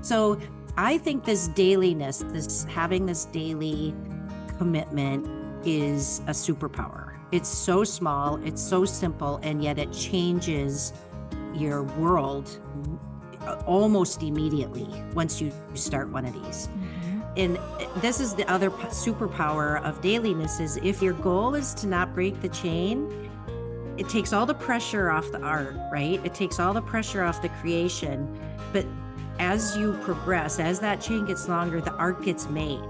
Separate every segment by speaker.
Speaker 1: So I think this dailiness, this having this daily commitment is a superpower. It's so small, it's so simple, and yet it changes your world almost immediately once you start one of these. And this is the other superpower of dailiness is if your goal is to not break the chain, it takes all the pressure off the art, right? It takes all the pressure off the creation. But as you progress, as that chain gets longer, the art gets made.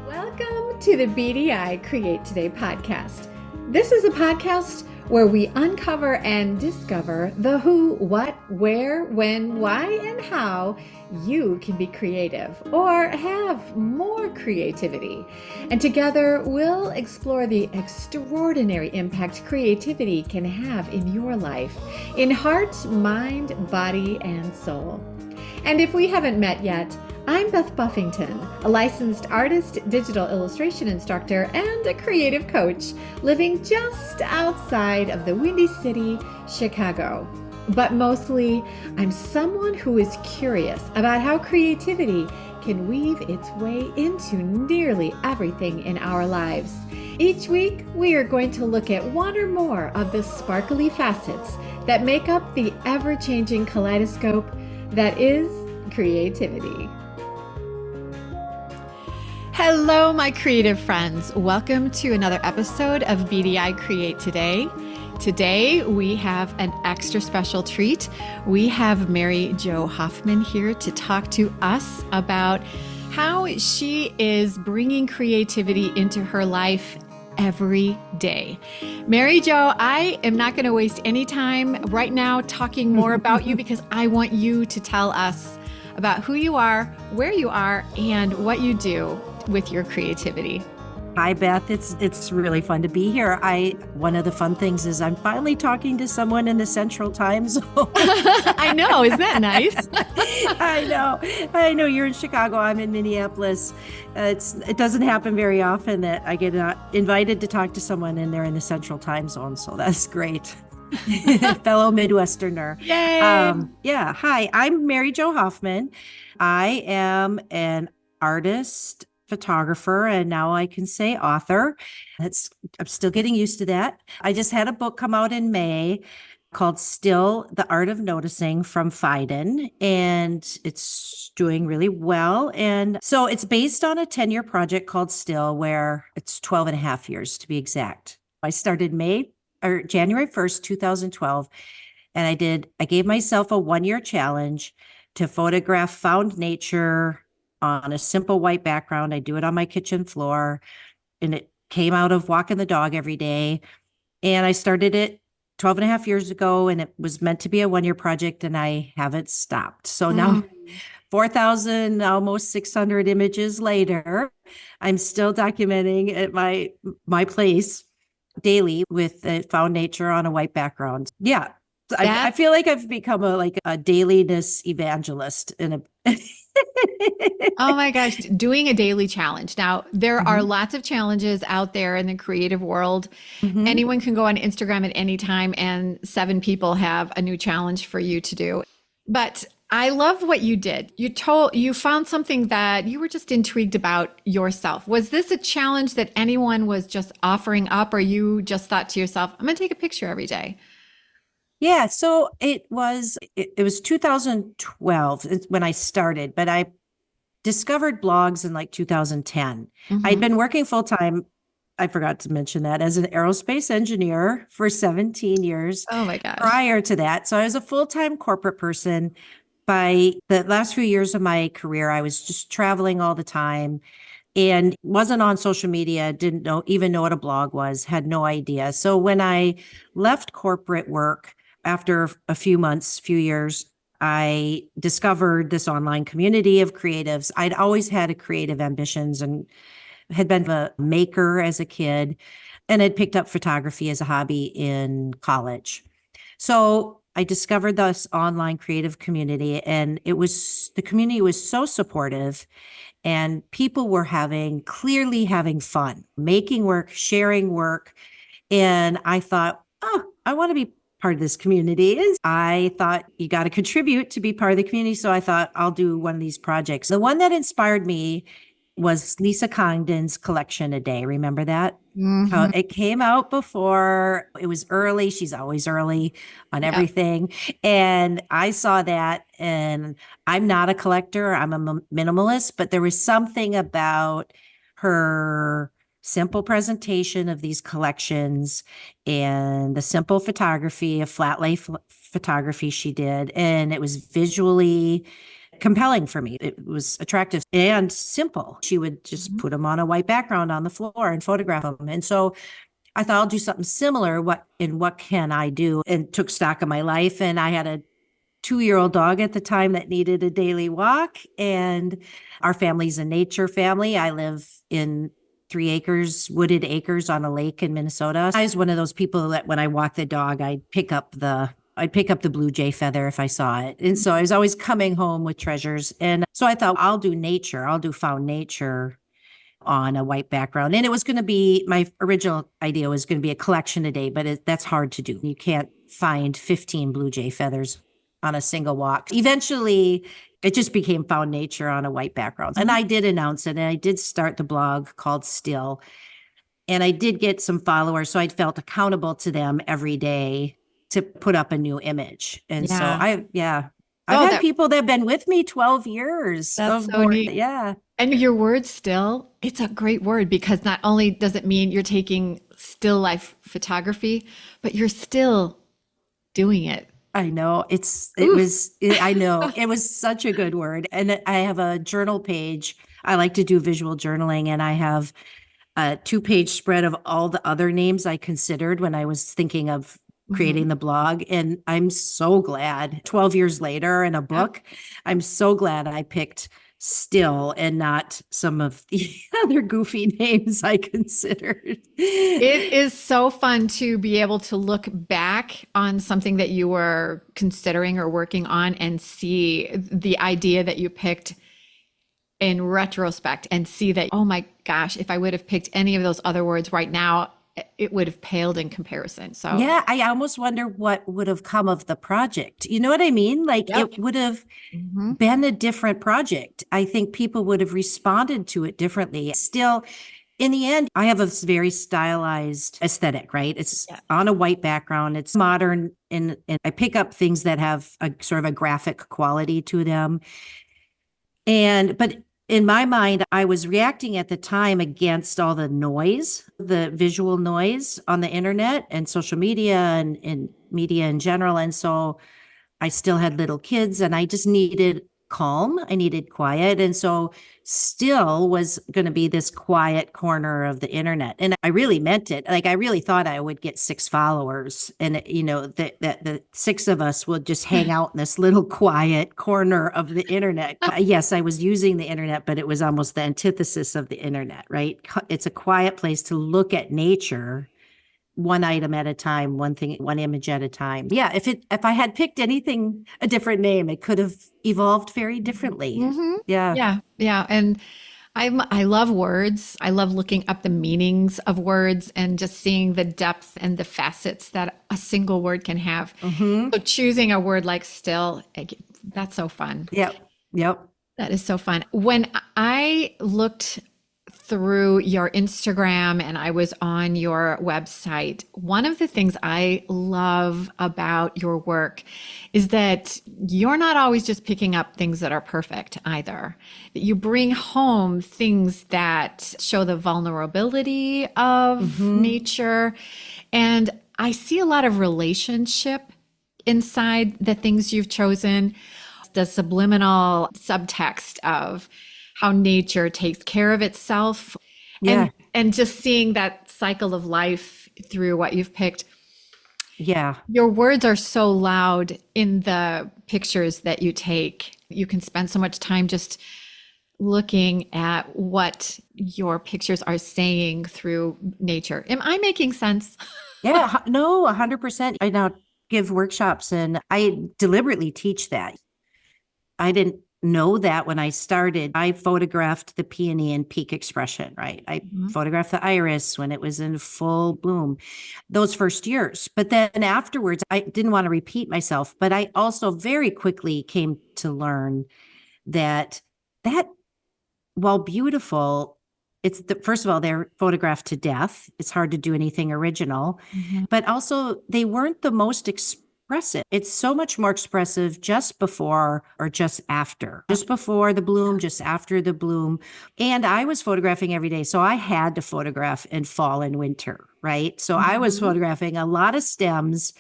Speaker 2: Welcome to the BDI Create Today podcast. This is a podcast where we uncover and discover the who, what, where, when, why, and how you can be creative or have more creativity. And together we'll explore the extraordinary impact creativity can have in your life, in heart, mind, body, and soul. And if we haven't met yet, I'm Beth Buffington, a licensed artist, digital illustration instructor, and a creative coach living just outside of the Windy City, Chicago. But mostly, I'm someone who is curious about how creativity can weave its way into nearly everything in our lives. Each week, we are going to look at one or more of the sparkly facets that make up the ever-changing kaleidoscope that is creativity. Hello, my creative friends. Welcome to another episode of BDI Create Today. Today, we have an extra special treat. We have Mary Jo Hoffman here to talk to us about how she is bringing creativity into her life every day. Mary Jo, I am not going to waste any time right now talking more about you because I want you to tell us about who you are, where you are, and what you do with your creativity.
Speaker 1: Hi, Beth. It's really fun to be here. One of the fun things is I'm finally talking to someone in the Central Time Zone.
Speaker 2: I know. Isn't that nice?
Speaker 1: I know. You're in Chicago. I'm in Minneapolis. It doesn't happen very often that I get invited to talk to someone and they're in the Central Time Zone. So that's great. Fellow Midwesterner.
Speaker 2: Yay!
Speaker 1: Yeah. Hi, I'm Mary Jo Hoffman. I am an artist, photographer, and now I can say author. I'm still getting used to that. I just had a book come out in May called Still, The Art of Noticing from Phaidon, and it's doing really well. And so it's based on a 10-year project called Still, where it's 12 and a half years to be exact. I started January 1st, 2012, and I gave myself a 1-year challenge to photograph found nature on a simple white background. I do it on my kitchen floor, and it came out of walking the dog every day. And I started it 12 and a half years ago, and it was meant to be a 1-year project, and I haven't stopped. So now 4,000, almost 600 images later, I'm still documenting at my place daily with found nature on a white background. Yeah. I feel like I've become a dailiness evangelist in a
Speaker 2: Oh my gosh, doing a daily challenge. Now, there are lots of challenges out there in the creative world. Anyone can go on Instagram at any time and 7 people have a new challenge for you to do. But I love what you did. You found something that you were just intrigued about yourself. Was this a challenge that anyone was just offering up, or you just thought to yourself, I'm going to take a picture every day?
Speaker 1: Yeah, so it was 2012 when I started, but I discovered blogs in like 2010. I'd been working full time. I forgot to mention that as an aerospace engineer for 17 years.
Speaker 2: Oh my gosh.
Speaker 1: Prior to that. So I was a full-time corporate person. By the last few years of my career, I was just traveling all the time and wasn't on social media, didn't even know what a blog was, had no idea. So when I left corporate work after a few years, I discovered this online community of creatives. I'd always had creative ambitions and had been a maker as a kid and had picked up photography as a hobby in college. So I discovered this online creative community, and the community was so supportive, and people were clearly having fun, making work, sharing work. And I thought, I want to be part of this community. And I thought you got to contribute to be part of the community. So I thought I'll do one of these projects. The one that inspired me was Lisa Congdon's collection a day. Remember that? How
Speaker 2: Hmm.
Speaker 1: it came out before it was early. She's always early on
Speaker 2: Yeah.
Speaker 1: everything. And I saw that, and I'm not a collector, I'm a minimalist, but there was something about her simple presentation of these collections and the simple photography of flat lay photography she did. And it was visually compelling for me. It was attractive and simple. She would just
Speaker 2: Mhm.
Speaker 1: put them on a white background on the floor and photograph them. And so I thought I'll do something similar. What can I do? And took stock of my life. And I had a 2-year-old dog at the time that needed a daily walk. And our family's a nature family. I live in 3 acres, wooded acres on a lake in Minnesota. I was one of those people that when I walk the dog, I'd pick up the blue jay feather if I saw it. And so I was always coming home with treasures. And so I thought I'll do nature. I'll do found nature on a white background. And it was going to be my original idea was going to be a collection a day, but that's hard to do. You can't find 15 blue jay feathers on a single walk. Eventually, it just became found nature on a white background. And
Speaker 2: Mhm.
Speaker 1: I did announce it, and I did start the blog called Still. And I did get some followers. So I felt accountable to them every day to put up a new image. And so
Speaker 2: Yeah.
Speaker 1: I've
Speaker 2: Oh,
Speaker 1: had people that have been with me 12 years
Speaker 2: that's
Speaker 1: of
Speaker 2: so
Speaker 1: more.
Speaker 2: neat.
Speaker 1: Yeah.
Speaker 2: And your word still, it's a great word because not only does it mean you're taking still life photography, but you're still doing it.
Speaker 1: I know
Speaker 2: Ooh.
Speaker 1: I know it was such a good word. And I have a journal page. I like to do visual journaling, and I have a 2-page spread of all the other names I considered when I was thinking of
Speaker 2: Mhm.
Speaker 1: creating the blog. And I'm so glad 12 years later in a
Speaker 2: Yep.
Speaker 1: book, I'm so glad I picked Still and not some of the other goofy names I considered.
Speaker 2: It is so fun to be able to look back on something that you were considering or working on and see the idea that you picked in retrospect and see that, oh my gosh, if I would have picked any of those other words right now, it would have paled in comparison. So,
Speaker 1: Yeah, I almost wonder what would have come of the project. You know what I mean? Like
Speaker 2: yep.
Speaker 1: it would have
Speaker 2: Hmm.
Speaker 1: been a different project. I think people would have responded to it differently. Still, in the end, I have a very stylized aesthetic, right? It's
Speaker 2: Yeah.
Speaker 1: on a white background, it's modern, and I pick up things that have a sort of a graphic quality to them. But in my mind, I was reacting at the time against all the noise, the visual noise on the internet and social media and media in general. And so I still had little kids and I just needed calm. I needed quiet. And so Still was going to be this quiet corner of the internet. And I really meant it. Like I really thought I would get 6 followers and that the 6 of us would just hang out in this little quiet corner of the internet. Yes, I was using the internet, but it was almost the antithesis of the internet, right? It's a quiet place to look at nature one item at a time, one thing, one image at a time. Yeah, if I had picked anything a different name, it could have evolved very differently.
Speaker 2: Hmm.
Speaker 1: Yeah.
Speaker 2: Yeah. Yeah. And I love words. I love looking up the meanings of words and just seeing the depth and the facets that a single word can have.
Speaker 1: Mm-hmm.
Speaker 2: So choosing a word like still, that's so fun.
Speaker 1: Yep. Yep.
Speaker 2: That is so fun. When I looked through your Instagram and I was on your website, one of the things I love about your work is that you're not always just picking up things that are perfect either. That you bring home things that show the vulnerability of
Speaker 1: Mm-hmm.
Speaker 2: nature. And I see a lot of relationship inside the things you've chosen, the subliminal subtext of how nature takes care of itself
Speaker 1: Yeah.
Speaker 2: and just seeing that cycle of life through what you've picked.
Speaker 1: Yeah.
Speaker 2: Your words are so loud in the pictures that you take. You can spend so much time just looking at what your pictures are saying through nature. Am I making sense?
Speaker 1: Yeah. No, 100%. I now give workshops and I deliberately teach that. I didn't know that when I started, I photographed the peony in peak expression, right? I
Speaker 2: Mhm.
Speaker 1: photographed the iris when it was in full bloom those first years. But then afterwards, I didn't want to repeat myself, but I also very quickly came to learn that that while beautiful, first of all, they're photographed to death. It's hard to do anything original,
Speaker 2: Mhm.
Speaker 1: but also they weren't the most expressive. It's so much more expressive just before or just before the bloom, just after the bloom. And I was photographing every day. So I had to photograph in fall and winter, right? So I was
Speaker 2: Mhm.
Speaker 1: photographing a lot of stems,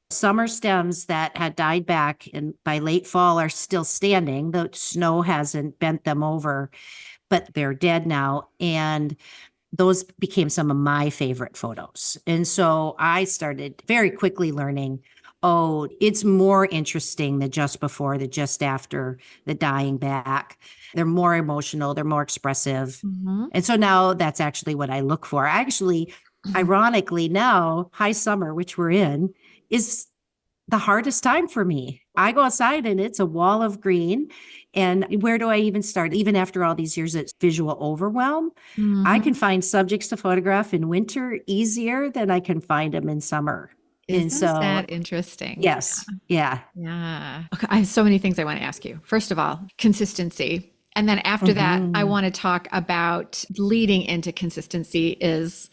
Speaker 1: summer stems that had died back and by late fall are still standing. The snow hasn't bent them over, but they're dead now. And those became some of my favorite photos. And so I started very quickly learning, oh, it's more interesting the just before, the just after, the dying back. They're more emotional, they're more expressive.
Speaker 2: Mhm.
Speaker 1: And so now that's actually what I look for. Actually, ironically, now, high summer, which we're in, is the hardest time for me. I go outside and it's a wall of green. And where do I even start? Even after all these years, it's visual overwhelm. I can
Speaker 2: Mhm.
Speaker 1: find subjects to photograph in winter easier than I can find them in summer. And
Speaker 2: Isn't
Speaker 1: so,
Speaker 2: that interesting?
Speaker 1: yes, yeah.
Speaker 2: Yeah. Okay, I have so many things I want to ask you. First of all, consistency. And then after that, I
Speaker 1: Hmm.
Speaker 2: want to talk about leading into consistency is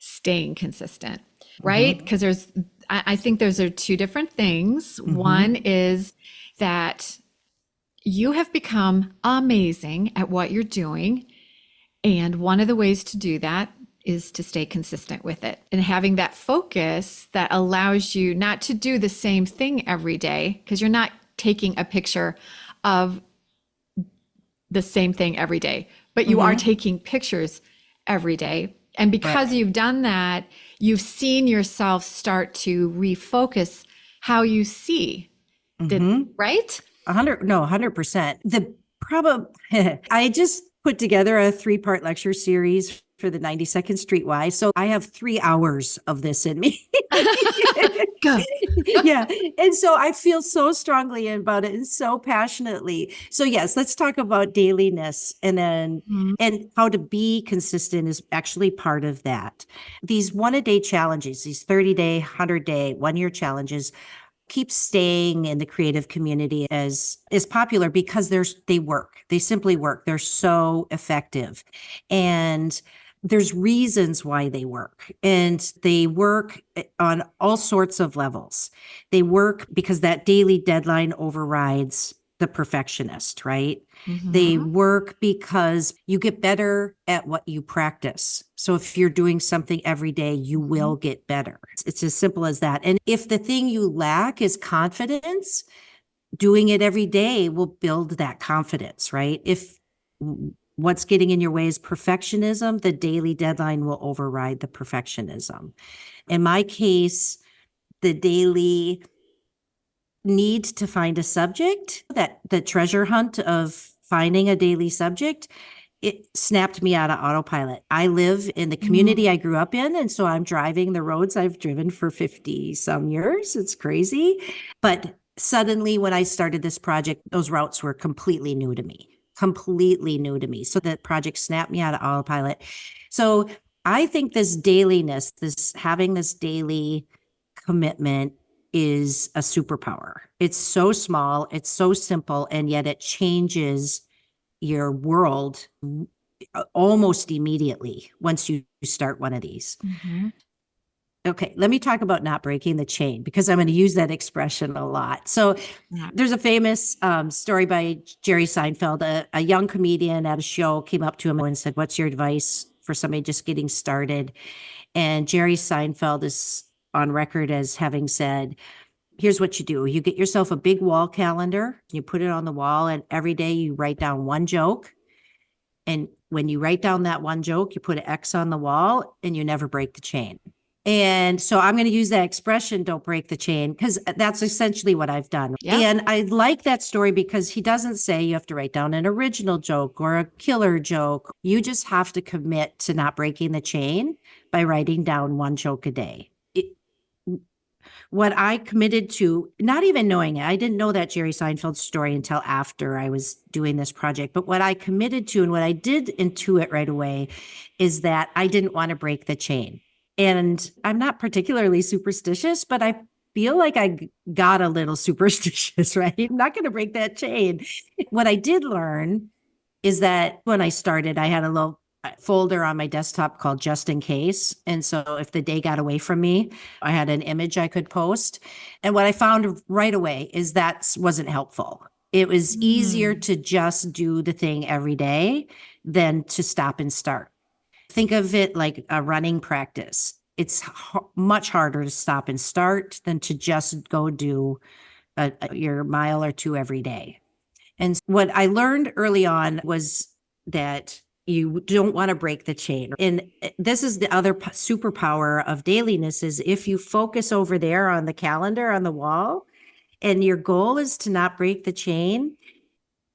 Speaker 2: staying consistent, right?
Speaker 1: Hmm.
Speaker 2: Because I think those are two different things.
Speaker 1: Hmm.
Speaker 2: One is that you have become amazing at what you're doing. And one of the ways to do that is to stay consistent with it and having that focus that allows you not to do the same thing every day because you're not taking a picture of the same thing every day, but you are
Speaker 1: Hmm.
Speaker 2: taking pictures every day. And because
Speaker 1: Right.
Speaker 2: you've done that, you've seen yourself start to refocus how you see. Did
Speaker 1: Hmm.
Speaker 2: right?
Speaker 1: 100%. The problem, I just put together a 3-part lecture series for the 92nd Streetwise. So I have 3 hours of this in me.
Speaker 2: Go.
Speaker 1: Yeah. And so I feel so strongly about it and so passionately. So yes, let's talk about dailiness and how to be consistent is actually part of that. These 1-a-day challenges, these 30-day, 100-day, 1-year challenges keep staying in the creative community as is popular because they work. They simply work. They're so effective. And there's reasons why they work. And they work on all sorts of levels. They work because that daily deadline overrides the perfectionist, right? They
Speaker 2: Mhm.
Speaker 1: work because you get better at what you practice. So if you're doing something every day, you will
Speaker 2: Mhm.
Speaker 1: get better. It's as simple as that. And if the thing you lack is confidence, doing it every day will build that confidence, right? If what's getting in your way is perfectionism, the daily deadline will override the perfectionism. In my case, the daily need to find a subject, that the treasure hunt of finding a daily subject, it snapped me out of autopilot. I live in the community I grew up in, and so I'm driving the roads I've driven for 50 some years. It's crazy. But suddenly, when I started this project, those routes were completely new to me. So the project snapped me out of autopilot. So I think this dailiness, this having this daily commitment is a superpower. It's so small, it's so simple, and yet it changes your world almost immediately once you start one of these.
Speaker 2: Mhm.
Speaker 1: Okay, let me talk about not breaking the chain because I'm going to use that expression a lot. So
Speaker 2: Yeah.
Speaker 1: there's a famous story by Jerry Seinfeld. A young comedian at a show came up to him and said, "What's your advice for somebody just getting started?" And Jerry Seinfeld is on record as having said, here's what you do. You get yourself a big wall calendar, you put it on the wall, and every day you write down one joke. And when you write down that one joke, you put an X on the wall and you never break the chain. And so I'm going to use that expression, don't break the chain, because that's essentially what I've done.
Speaker 2: Yep.
Speaker 1: And I like that story because he doesn't say you have to write down an original joke or a killer joke. You just have to commit to not breaking the chain by writing down one joke a day. What I committed to, not even knowing it, I didn't know that Jerry Seinfeld story until after I was doing this project. But what I committed to and what I did intuit right away is that I didn't want to break the chain. And I'm not particularly superstitious, but I feel like I got a little superstitious, right? I'm not going to break that chain. What I did learn is that when I started, I had a little folder on my desktop called Just in Case. And so if the day got away from me, I had an image I could post. And what I found right away is that wasn't helpful. It was easier to just do the thing every day than to stop and start. Think of it like a running practice. It's much harder to stop and start than to just go do your mile or two every day. And what I learned early on was that you don't want to break the chain. And this is the other superpower of dailiness is if you focus over there on the calendar on the wall and your goal is to not break the chain,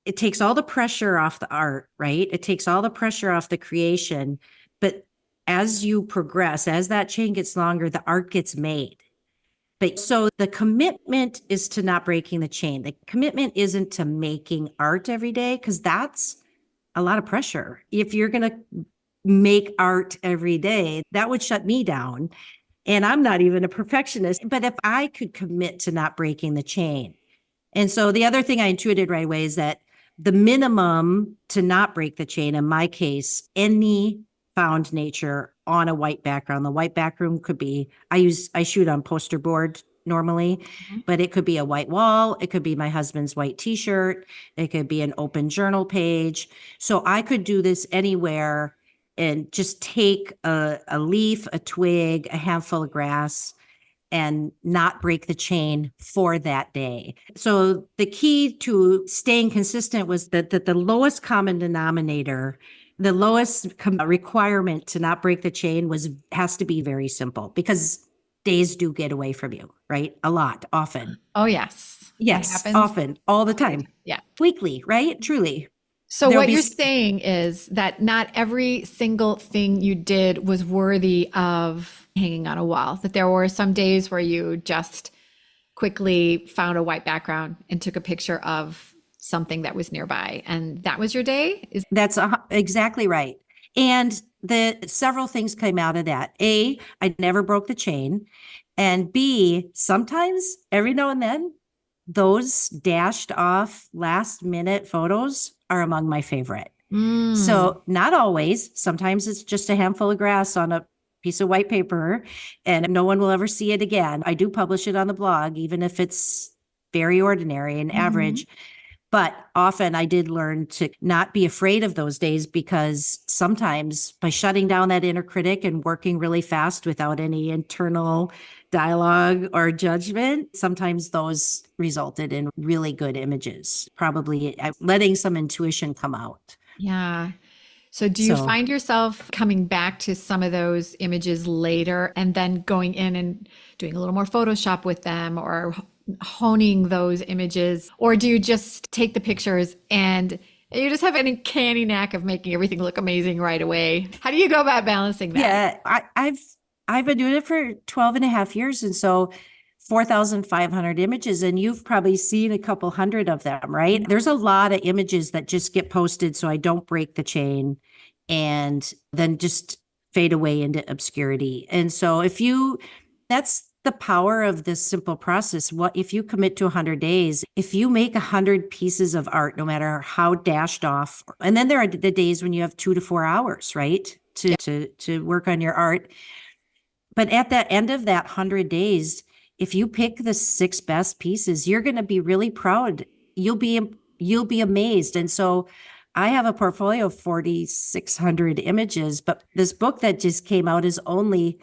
Speaker 1: it takes all the pressure off the art, right? It takes all the pressure off the creation. But as you progress, as that chain gets longer, the art gets made. But so the commitment is to not breaking the chain. The commitment isn't to making art every day because that's a lot of pressure. If you're going to make art every day, that would shut me down. And I'm not even a perfectionist. But if I could commit to not breaking the chain. And so the other thing I intuited right away is that the minimum to not break the chain, in my case, any found nature on a white background. The white background could be, I shoot on poster board normally, but it could be a white wall. It could be my husband's white t-shirt. It could be an open journal page. So I could do this anywhere and just take a leaf, a twig, a handful of grass, and not break the chain for that day. So the key to staying consistent was that the lowest common denominator, the lowest requirement to not break the chain has to be very simple because days do get away from you, right? A lot, often.
Speaker 2: Oh, yes. That
Speaker 1: Yes,
Speaker 2: happens
Speaker 1: often, all the
Speaker 2: all the
Speaker 1: time.
Speaker 2: time. Yeah.
Speaker 1: Weekly, right? Truly.
Speaker 2: So
Speaker 1: There'll
Speaker 2: what
Speaker 1: be
Speaker 2: you're saying is that not every single thing you did was worthy of hanging on a wall, that there were some days where you just quickly found a white background and took a picture of something that was nearby. And that was your day?
Speaker 1: That's exactly right. And the several things came out of that. A, I never broke the chain. And B, sometimes every now and then, those dashed off last minute photos are among my favorite. So not always. Sometimes it's just a handful of grass on a piece of white paper and no one will ever see it again. I do publish it on the blog, even if it's very ordinary and average. But often I did learn to not be afraid of those days because sometimes by shutting down that inner critic and working really fast without any internal dialogue or judgment, sometimes those resulted in really good images, probably letting some intuition come out.
Speaker 2: Yeah. So do you
Speaker 1: So
Speaker 2: find yourself coming back to some of those images later and then going in and doing a little more Photoshop with them or honing those images? Or do you just take the pictures and you just have an uncanny knack of making everything look amazing right away? How do you go about balancing that?
Speaker 1: yeah, I've been doing it for 12 and a half years. And so 4,500 images, and you've probably seen a couple hundred of them, right? There's a lot of images that just get posted so I don't break the chain and then just fade away into obscurity. And so that's the power of this simple process. What if you commit to 100 days, if you make 100 pieces of art, no matter how dashed off, and then there are the days when you have 2 to 4 hours, right? To work on your art. But at the end of that 100 days, if you pick the 6 best pieces, you're going to be really proud. You'll be amazed. And so I have a portfolio of 4,600 images, but this book that just came out is only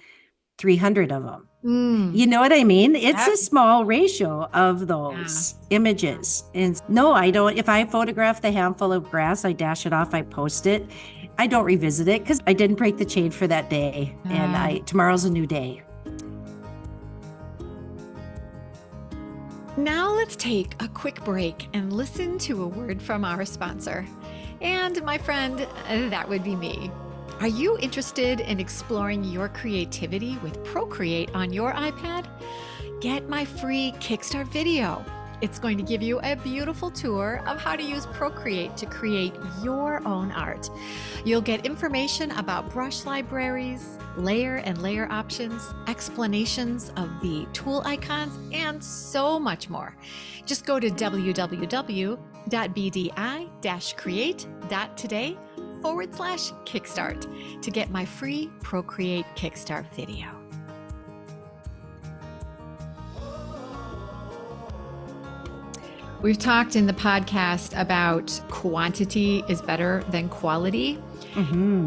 Speaker 1: 300 of them. You know what I mean? It's a small ratio of those images. And no, I don't. If I photograph the handful of grass, I dash it off, I post it. I don't revisit it because I didn't break the chain for that day. And tomorrow's a new day.
Speaker 2: Now let's take a quick break and listen to a word from our sponsor. And my friend, that would be me. Are you interested in exploring your creativity with Procreate on your iPad? get my free Kickstart video. It's going to give you a beautiful tour of how to use Procreate to create your own art. You'll get information about brush libraries, layer and layer options, explanations of the tool icons, and so much more. Just go to www.bdi-create.today/Kickstart to get my free Procreate Kickstart video. We've talked in the podcast about quantity is better than quality,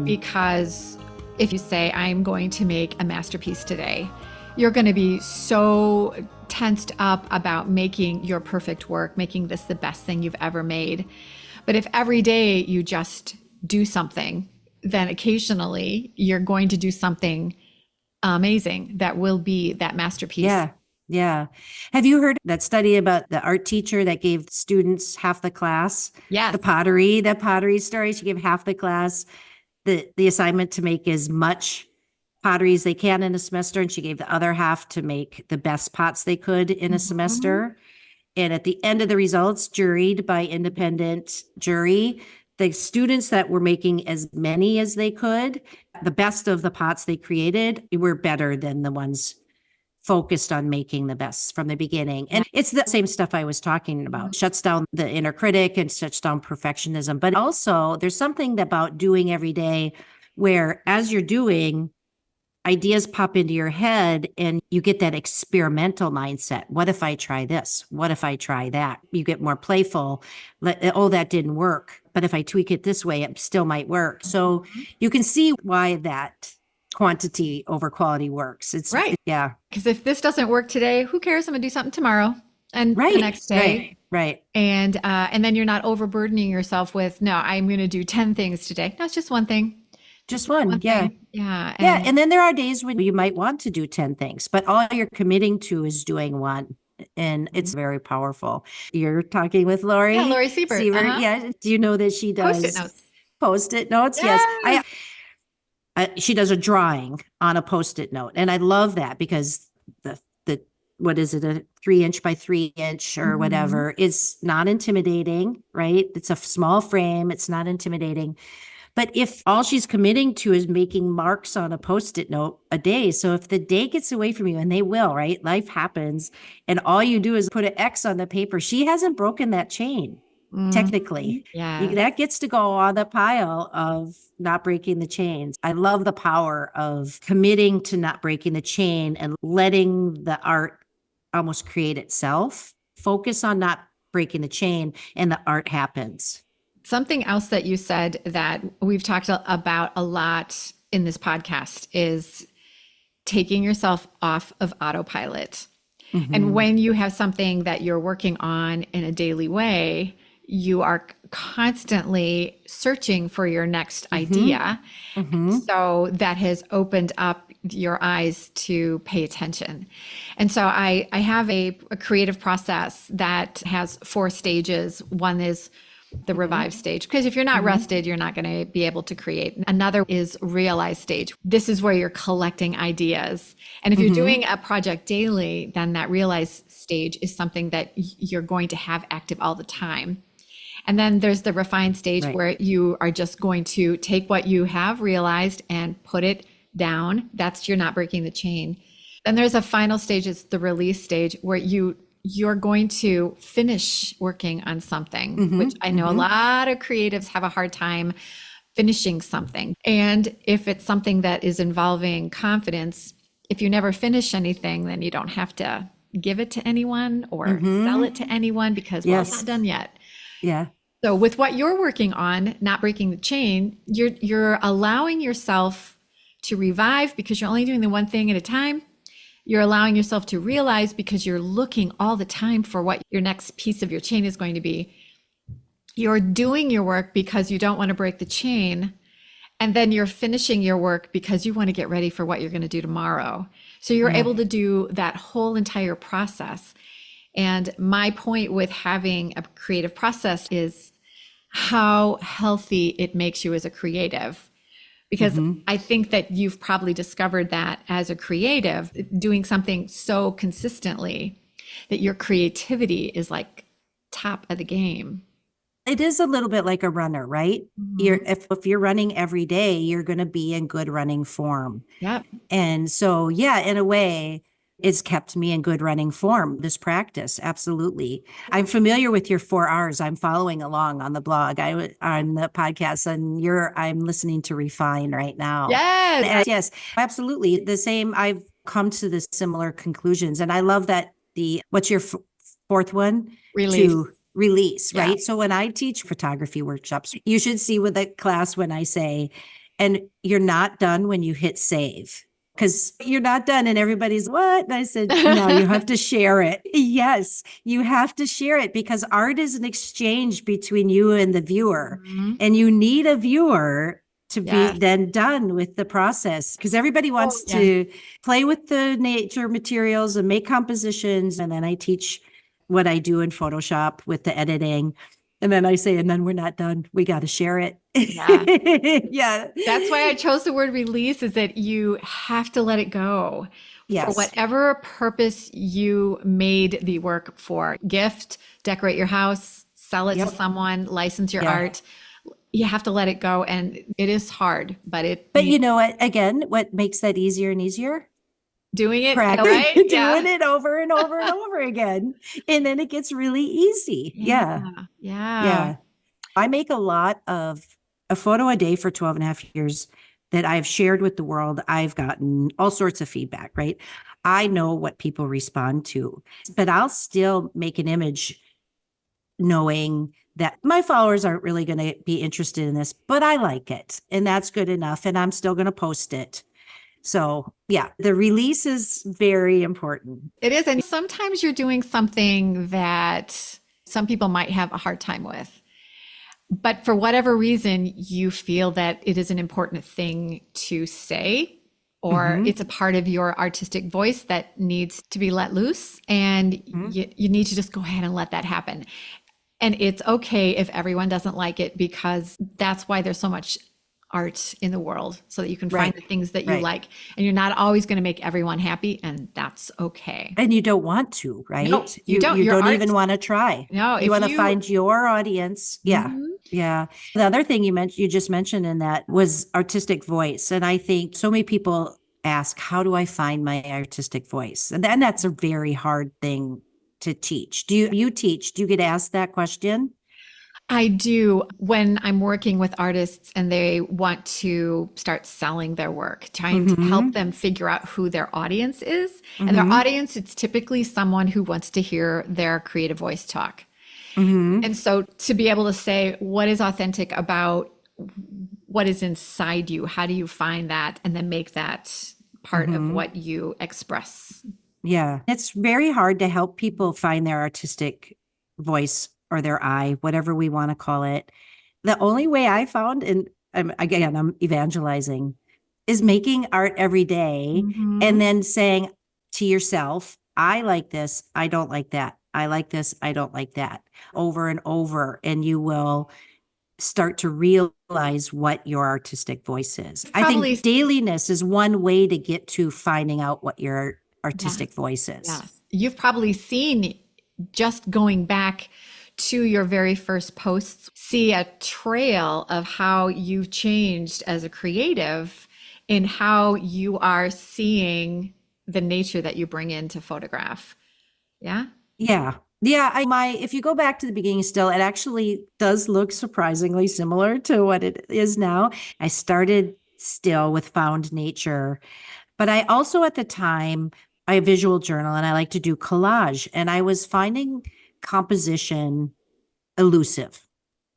Speaker 2: because if you say, I'm going to make a masterpiece today, you're going to be so tensed up about making your perfect work, making this the best thing you've ever made. But if every day you just do something, then occasionally you're going to do something amazing that will be that masterpiece.
Speaker 1: Yeah. Yeah. Have you heard that study about the art teacher that gave students half the class?
Speaker 2: Yes.
Speaker 1: The pottery story. She gave half the class the assignment to make as much pottery as they can in a semester. And she gave the other half to make the best pots they could in a semester. And at the end of the results, juried by independent jury, the students that were making as many as they could, the best of the pots they created, were better than the ones focused on making the best from the beginning. And it's the same stuff I was talking about. Shuts down the inner critic and shuts down perfectionism. But also there's something about doing every day where as you're doing, ideas pop into your head and you get that experimental mindset. What if I try this? What if I try that? You get more playful. Oh, that didn't work. But if I tweak it this way, it still might work. So you can see why that quantity over quality works. It's
Speaker 2: right.
Speaker 1: Yeah.
Speaker 2: Because if this doesn't work today, who cares? I'm gonna do something tomorrow and the next day.
Speaker 1: Right.
Speaker 2: And then you're not overburdening yourself with, no, I'm gonna do 10 things today. No, it's just one thing.
Speaker 1: Just one. Yeah.
Speaker 2: Thing. Yeah.
Speaker 1: And then there are days when you might want to do 10 things, but all you're committing to is doing one. And it's very powerful. You're talking with Lori.
Speaker 2: Yeah, Lori Siebert.
Speaker 1: Yeah. Do you know that she does
Speaker 2: Post-it notes?
Speaker 1: Post-it notes. Yes. She does a drawing on a Post-it note. And I love that because the what is it, a 3-inch by 3-inch or whatever, is not intimidating, right? It's a small frame. It's not intimidating. But if all she's committing to is making marks on a Post-it note a day, so if the day gets away from you, and they will, right? Life happens, and all you do is put an X on the paper, she hasn't broken that chain, technically.
Speaker 2: Yeah.
Speaker 1: That gets to go on the pile of not breaking the chains. I love the power of committing to not breaking the chain and letting the art almost create itself. Focus on not breaking the chain, and the art happens.
Speaker 2: Something else that you said that we've talked about a lot in this podcast is taking yourself off of autopilot. And when you have something that you're working on in a daily way, you are constantly searching for your next idea. So that has opened up your eyes to pay attention. And so I have a creative process that has 4 stages. One is the revive stage, because if you're not rested, you're not going to be able to create. Another is realize stage. This is where you're collecting ideas. And if you're doing a project daily, then that realize stage is something that you're going to have active all the time. And then there's the refine stage where you are just going to take what you have realized and put it down. That's you're not breaking the chain. Then there's a final stage, it's the release stage, where you're going to finish working on something, which I know a lot of creatives have a hard time finishing something. And if it's something that is involving confidence, if you never finish anything, then you don't have to give it to anyone or sell it to anyone because, well, it's not done yet.
Speaker 1: Yeah.
Speaker 2: So with what you're working on, not breaking the chain, you're allowing yourself to revive because you're only doing the one thing at a time. You're allowing yourself to realize because you're looking all the time for what your next piece of your chain is going to be. You're doing your work because you don't want to break the chain. And then you're finishing your work because you want to get ready for what you're going to do tomorrow. So you're able to do that whole entire process. And my point with having a creative process is how healthy it makes you as a creative. because
Speaker 1: Hmm.
Speaker 2: I think that you've probably discovered that as a creative, doing something so consistently that your creativity is like top of the game.
Speaker 1: It is a little bit like a runner, right?
Speaker 2: Mhm.
Speaker 1: If you're running every day, you're going to be in good running form.
Speaker 2: Yep.
Speaker 1: And so, yeah, in a way, it's kept me in good running form, this practice. Absolutely. I'm familiar with your 4 R's. I'm following along on the blog, on the podcast, and I'm listening to Refine right now.
Speaker 2: Yes.
Speaker 1: And yes, absolutely. The same, I've come to the similar conclusions. And I love that what's your fourth one?
Speaker 2: Release.
Speaker 1: To release,
Speaker 2: Yeah.
Speaker 1: right? So when I teach photography workshops, you should see with the class when I say, and you're not done when you hit save, because you're not done. And everybody's, what? And I said, no, you have to share it. Yes, you have to share it because art is an exchange between you and the viewer.
Speaker 2: Mhm.
Speaker 1: And you need a viewer to be
Speaker 2: Yes.
Speaker 1: then done with the process because everybody
Speaker 2: Oh,
Speaker 1: wants
Speaker 2: yeah.
Speaker 1: to play with the nature materials and make compositions. And then I teach what I do in Photoshop with the editing. And then I say, and then we're not done. We got to share it.
Speaker 2: Yeah.
Speaker 1: Yeah.
Speaker 2: That's why I chose the word release, is that you have to let it go for
Speaker 1: Yes.
Speaker 2: whatever purpose you made the work for. Gift, decorate your house, sell it to
Speaker 1: Yep.
Speaker 2: someone, license your
Speaker 1: Yeah.
Speaker 2: art. You have to let it go. And it is hard, but it
Speaker 1: But
Speaker 2: you
Speaker 1: you know what? Again, what makes that easier and easier?
Speaker 2: doing it,
Speaker 1: Practice
Speaker 2: right?
Speaker 1: doing
Speaker 2: Yeah.
Speaker 1: it over and over and over again. And then it gets really easy.
Speaker 2: Yeah.
Speaker 1: Yeah.
Speaker 2: Yeah.
Speaker 1: Yeah. I make a lot of a photo a day for 12 and a half years that I've shared with the world. I've gotten all sorts of feedback, right? I know what people respond to, but I'll still make an image knowing that my followers aren't really going to be interested in this, but I like it. And that's good enough. And I'm still going to post it. So, yeah, the release is very important.
Speaker 2: It is. And sometimes you're doing something that some people might have a hard time with. But for whatever reason, you feel that it is an important thing to say, or
Speaker 1: Mm-hmm.
Speaker 2: it's a part of your artistic voice that needs to be let loose. And
Speaker 1: Mm-hmm.
Speaker 2: you need to just go ahead and let that happen. And it's okay if everyone doesn't like it, because that's why there's so much art in the world, so that you can find
Speaker 1: Right.
Speaker 2: the things that you
Speaker 1: Right.
Speaker 2: like. And you're not always going to make everyone happy, and that's okay.
Speaker 1: And you don't want to,
Speaker 2: No,
Speaker 1: right?
Speaker 2: you don't.
Speaker 1: You
Speaker 2: Your
Speaker 1: don't
Speaker 2: art,
Speaker 1: even want to try.
Speaker 2: no,
Speaker 1: You
Speaker 2: if
Speaker 1: want to
Speaker 2: you,
Speaker 1: find your audience. Yeah.
Speaker 2: Mhm.
Speaker 1: Yeah. The other thing you just mentioned in that was artistic voice. And I think so many people ask, how do I find my artistic voice? And then that's a very hard thing to teach. Do you teach? Do you get asked that question?
Speaker 2: I do when I'm working with artists and they want to start selling their work, trying to help
Speaker 1: Mm-hmm.
Speaker 2: them figure out who their audience is. And their
Speaker 1: Mm-hmm.
Speaker 2: audience, it's typically someone who wants to hear their creative voice talk.
Speaker 1: Mm-hmm.
Speaker 2: And so to be able to say what is authentic about what is inside you, how do you find that and then make that part of
Speaker 1: Mm-hmm.
Speaker 2: what you express?
Speaker 1: Yeah. It's very hard to help people find their artistic voice or their eye, whatever we want to call it. The only way I found, and I'm evangelizing, is making art every day and
Speaker 2: Mhm.
Speaker 1: then saying to yourself, I like this, I don't like that. I like this, I don't like that, over and over. And you will start to realize what your artistic voice is. I
Speaker 2: Probably,
Speaker 1: think dailiness is one way to get to finding out what your
Speaker 2: yes,
Speaker 1: artistic voice is.
Speaker 2: yes. You've probably seen, just going back to your very first posts, see a trail of how you've changed as a creative in how you are seeing the nature that you bring into photograph. Yeah.
Speaker 1: Yeah. Yeah, if you go back to the beginning still, it actually does look surprisingly similar to what it is now. I started still with found nature, but I also at the time I visual journal and I like to do collage and I was finding composition elusive,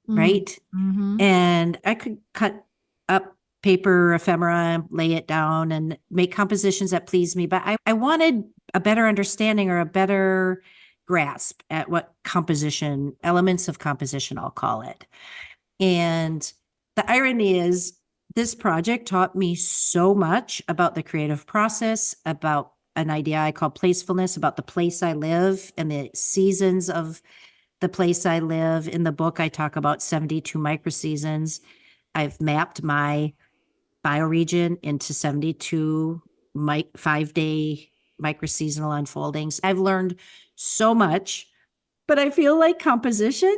Speaker 1: right?
Speaker 2: Mm-hmm.
Speaker 1: And I could cut up paper ephemera, lay it down, and make compositions that please me. But I wanted a better understanding or a better grasp at what composition, elements of composition, I'll call it. And the irony is, this project taught me so much about the creative process, about an idea I call placefulness, about the place I live and the seasons of the place I live. In the book, I talk about 72 microseasons. I've mapped my bioregion into 72 5-day microseasonal unfoldings. I've learned so much, but I feel like compositionally,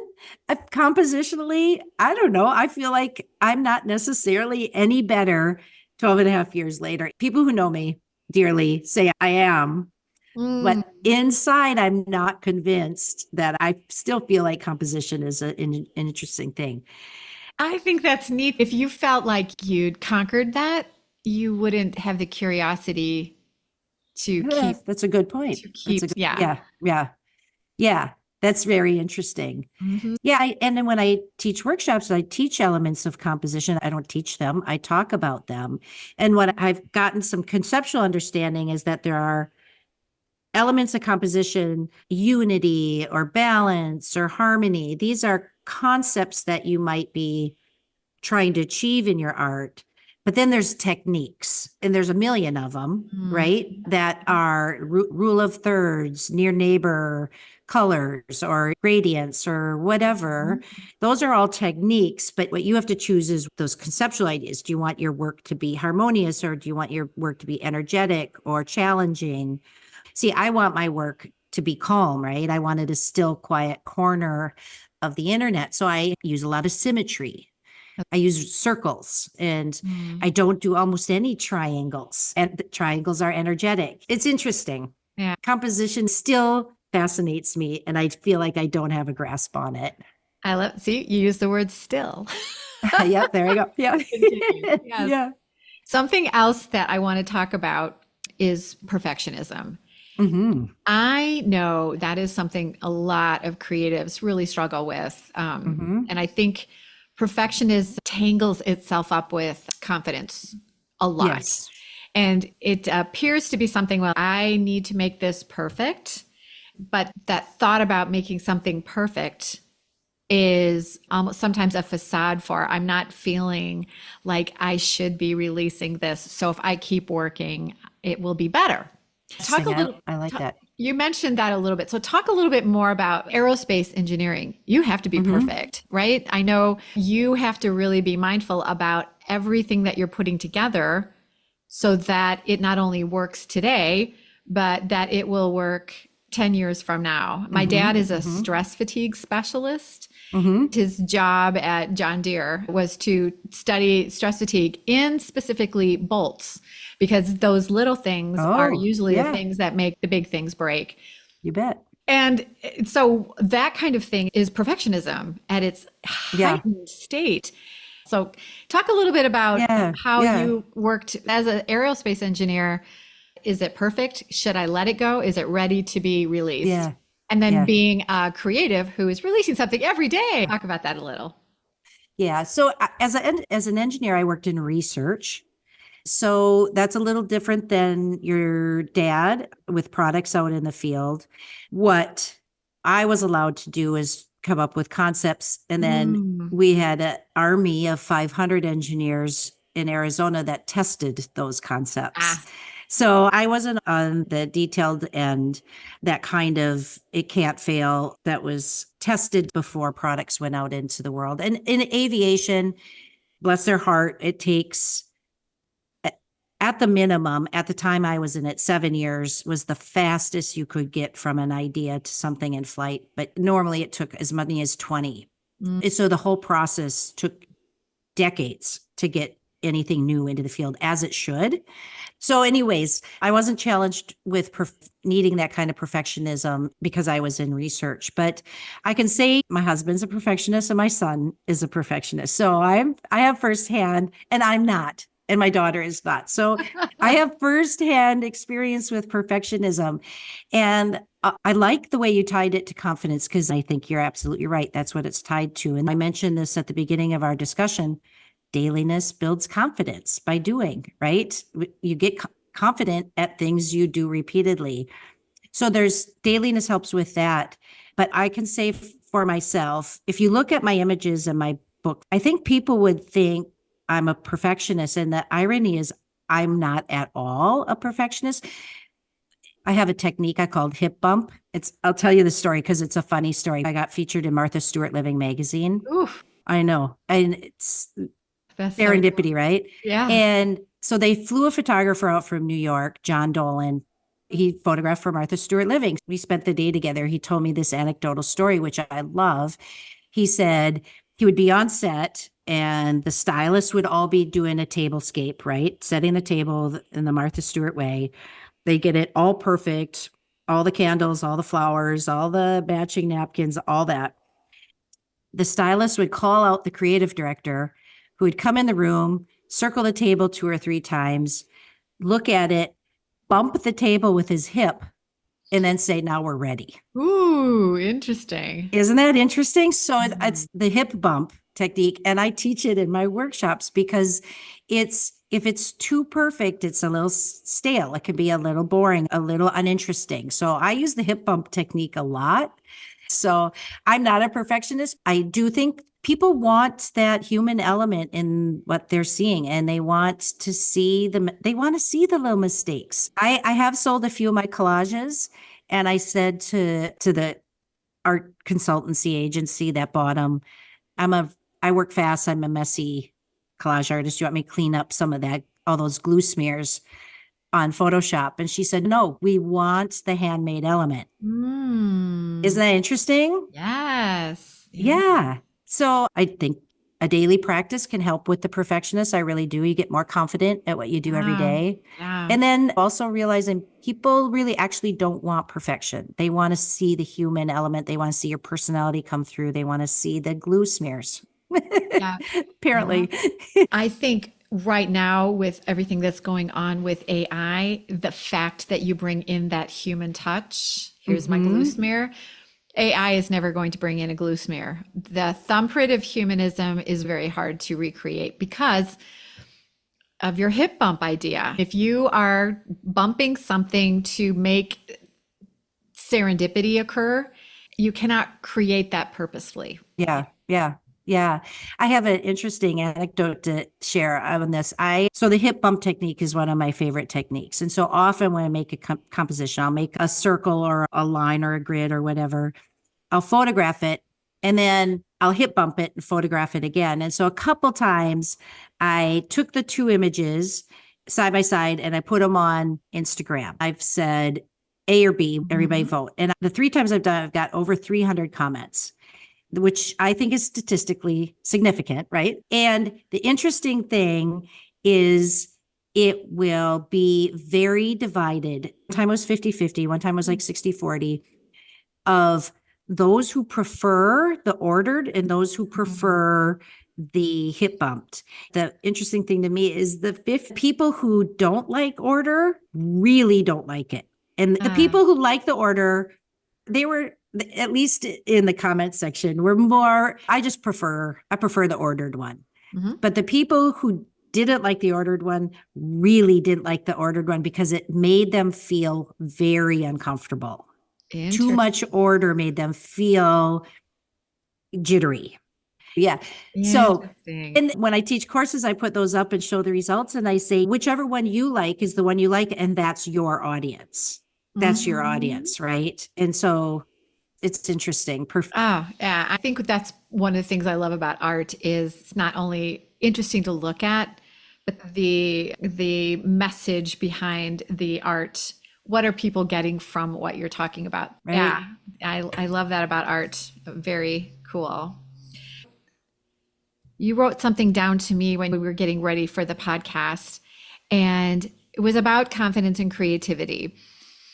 Speaker 1: I don't know. I feel like I'm not necessarily any better 12 and a half years later. People who know me dearly say I am,
Speaker 2: Mm.
Speaker 1: but inside, I'm not convinced that I still feel like composition is an interesting thing.
Speaker 2: I think that's neat. If you felt like you'd conquered that, you wouldn't have the curiosity to keep
Speaker 1: That's a good point.
Speaker 2: yeah.
Speaker 1: Yeah, yeah, yeah. That's very interesting.
Speaker 2: Hmm.
Speaker 1: Yeah, and then when I teach workshops, I teach elements of composition. I don't teach them, I talk about them. And what I've gotten some conceptual understanding is that there are elements of composition, unity or balance or harmony. These are concepts that you might be trying to achieve in your art. But then there's techniques, and there's a million of them, right? That are rule of thirds, near neighbor colors, or gradients, or whatever. Those are all techniques, but what you have to choose is those conceptual ideas. Do you want your work to be harmonious, or do you want your work to be energetic or challenging? See, I want my work to be calm, right? I wanted a still, quiet corner of the internet. So I use a lot of symmetry. I use circles, and
Speaker 2: Mm.
Speaker 1: I don't do almost any triangles. And the triangles are energetic. It's interesting.
Speaker 2: Yeah.
Speaker 1: Composition still fascinates me, and I feel like I don't have a grasp on it.
Speaker 2: I love, see, you use the word still.
Speaker 1: Yep, there we go. Yeah.
Speaker 2: Continue. Yes.
Speaker 1: Yeah.
Speaker 2: Something else that I want to talk about is perfectionism.
Speaker 1: Hmm.
Speaker 2: I know that is something a lot of creatives really struggle with.
Speaker 1: Hmm.
Speaker 2: And I think perfectionism tangles itself up with confidence a lot.
Speaker 1: Yes.
Speaker 2: And it appears to be something, well, I need to make this perfect. But that thought about making something perfect is almost sometimes a facade for I'm not feeling like I should be releasing this. So if I keep working, it will be better. Talk a
Speaker 1: Interesting.
Speaker 2: little.
Speaker 1: I like that.
Speaker 2: You mentioned that a little bit. So talk a little bit more about aerospace engineering. You have to be
Speaker 1: Hmm.
Speaker 2: perfect, right? I know you have to really be mindful about everything that you're putting together so that it not only works today, but that it will work 10 years from now. My
Speaker 1: Hmm.
Speaker 2: dad is a
Speaker 1: Hmm.
Speaker 2: stress fatigue specialist.
Speaker 1: Hmm.
Speaker 2: His job at John Deere was to study stress fatigue in specifically bolts, because those little things are
Speaker 1: Oh,
Speaker 2: usually the
Speaker 1: yeah,
Speaker 2: things that make the big things break.
Speaker 1: you bet.
Speaker 2: And so that kind of thing is perfectionism at its
Speaker 1: Yeah.
Speaker 2: heightened state. So talk a little bit about
Speaker 1: Yeah.
Speaker 2: how
Speaker 1: Yeah.
Speaker 2: you worked as an aerospace engineer. Is it perfect? Should I let it go? Is it ready to be released?
Speaker 1: Yeah.
Speaker 2: And then
Speaker 1: Yeah.
Speaker 2: being a creative who is releasing something every day. Talk about that a little.
Speaker 1: Yeah. So as an engineer, I worked in research. So that's a little different than your dad with products out in the field. What I was allowed to do is come up with concepts, and then
Speaker 2: Mm.
Speaker 1: we had an army of 500 engineers in Arizona that tested those concepts.
Speaker 2: Ah.
Speaker 1: So I wasn't on the detailed end, that kind of it can't fail that was tested before products went out into the world. And in aviation, bless their heart, it takes at the minimum, at the time I was in it, 7 years was the fastest you could get from an idea to something in flight. But normally it took as many as 20.
Speaker 2: Mm.
Speaker 1: And so the whole process took decades to get anything new into the field, as it should. So, anyways, I wasn't challenged with needing that kind of perfectionism because I was in research. But I can say my husband's a perfectionist and my son is a perfectionist. So I have firsthand, and I'm not, and my daughter is not. So I have firsthand experience with perfectionism, and I like the way you tied it to confidence, because I think you're absolutely right. That's what it's tied to. And I mentioned this at the beginning of our discussion. Dailiness builds confidence by doing, right? You get confident at things you do repeatedly. So there's dailiness helps with that. But I can say for myself, if you look at my images in my book, I think people would think I'm a perfectionist. And the irony is, I'm not at all a perfectionist. I have a technique I called hip bump. I'll tell you the story because it's a funny story. I got featured in Martha Stewart Living magazine.
Speaker 2: Oof.
Speaker 1: I know. And
Speaker 2: That's so cool.
Speaker 1: Serendipity, right?
Speaker 2: Yeah.
Speaker 1: And so they flew a photographer out from New York, John Dolan. He photographed for Martha Stewart Living. We spent the day together. He told me this anecdotal story, which I love. He said he would be on set and the stylists would all be doing a tablescape, right? Setting the table in the Martha Stewart way. They get it all perfect, all the candles, all the flowers, all the matching napkins, all that. The stylist would call out the creative director who would come in the room, circle the table 2 or 3 times, look at it, bump the table with his hip, and then say, now we're ready.
Speaker 2: Ooh, interesting.
Speaker 1: Isn't that interesting? So
Speaker 2: Mm.
Speaker 1: it's the hip bump technique. And I teach it in my workshops because if it's too perfect, it's a little stale. It can be a little boring, a little uninteresting. So I use the hip bump technique a lot. So I'm not a perfectionist. I do think people want that human element in what they're seeing and they want to see the little mistakes. I have sold a few of my collages and I said to the art consultancy agency that bought them, I work fast. I'm a messy collage artist. You want me to clean up some of that, all those glue smears on Photoshop? And she said, no, we want the handmade element. Isn't
Speaker 2: Mm.
Speaker 1: that interesting?
Speaker 2: Yes. Yeah.
Speaker 1: Yeah. So I think a daily practice can help with the perfectionist. I really do. You get more confident at what you do every
Speaker 2: Yeah.
Speaker 1: day.
Speaker 2: Yeah.
Speaker 1: And then also realizing people really actually don't want perfection. They want to see the human element. They want to see your personality come through. They want to see the glue smears.
Speaker 2: Yeah. Yeah.
Speaker 1: Apparently.
Speaker 2: I think right now, with everything that's going on with AI, the fact that you bring in that human touch, here's my glue
Speaker 1: Hmm.
Speaker 2: smear. AI is never going to bring in a glue smear. The thumbprint of humanism is very hard to recreate because of your hip bump idea. If you are bumping something to make serendipity occur, you cannot create that purposefully.
Speaker 1: Yeah, yeah, yeah. I have an interesting anecdote to share on this. So the hip bump technique is one of my favorite techniques. And so often when I make a composition, I'll make a circle or a line or a grid or whatever. I'll photograph it and then I'll hip bump it and photograph it again. And so a couple times I took the two images side by side and I put them on Instagram. I've said A or B, everybody
Speaker 2: Mhm.
Speaker 1: vote. And the 3 times I've done, I've got over 300 comments, which I think is statistically significant, right? And the interesting thing is it will be very divided. One time was 50-50, one time was like 60-40 of those who prefer the ordered and those who prefer the hip bumped. The interesting thing to me is the people who don't like order really don't like it. And the
Speaker 2: Ah,
Speaker 1: people who like the order, they were, at least in the comment section, were more, I prefer the ordered one.
Speaker 2: mhm.
Speaker 1: But the people who didn't like the ordered one really didn't like the ordered one because it made them feel very uncomfortable. Too much
Speaker 2: Interesting.
Speaker 1: order made them feel jittery. Yeah. So,
Speaker 2: Interesting.
Speaker 1: and when I teach courses, I put those up and show the results. And I say, whichever one you like is the one you like. And that's your audience. That's your
Speaker 2: Mhm.
Speaker 1: audience. Right. And so it's interesting.
Speaker 2: Oh, yeah. I think that's one of the things I love about art is it's not only interesting to look at, but the message behind the art. What are people getting from what you're talking about?
Speaker 1: Right.
Speaker 2: Yeah, I love that about art. Very cool. You wrote something down to me when we were getting ready for the podcast, and it was about confidence and creativity.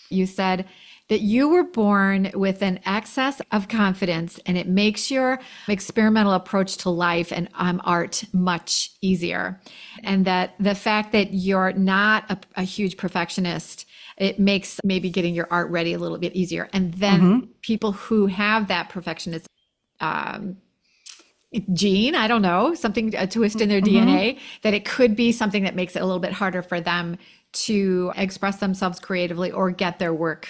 Speaker 2: You said that you were born with an excess of confidence and it makes your experimental approach to life and art much easier. And that the fact that you're not a huge perfectionist, it makes maybe getting your art ready a little bit easier. And then
Speaker 1: Mm-hmm.
Speaker 2: people who have that perfectionist um, gene, I don't know, something, a twist in their
Speaker 1: Mm-hmm.
Speaker 2: DNA, that it could be something that makes it a little bit harder for them to express themselves creatively or get their work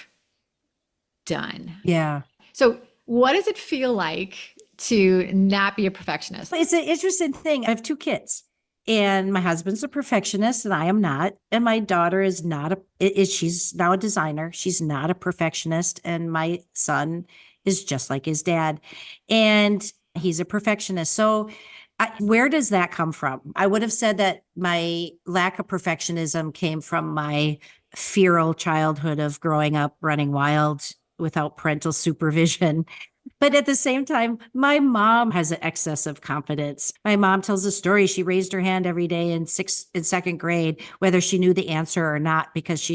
Speaker 2: done.
Speaker 1: Yeah.
Speaker 2: So, what does it feel like to not be a perfectionist?
Speaker 1: It's an interesting thing. I have 2 kids, and my husband's a perfectionist, and I am not. And my daughter is not she's now a designer. She's not a perfectionist, and my son is just like his dad, and he's a perfectionist. So Where does that come from? I would have said that my lack of perfectionism came from my feral childhood of growing up running wild without parental supervision. But at the same time, my mom has an excess of confidence. My mom tells a story. She raised her hand every day in second grade, whether she knew the answer or not, because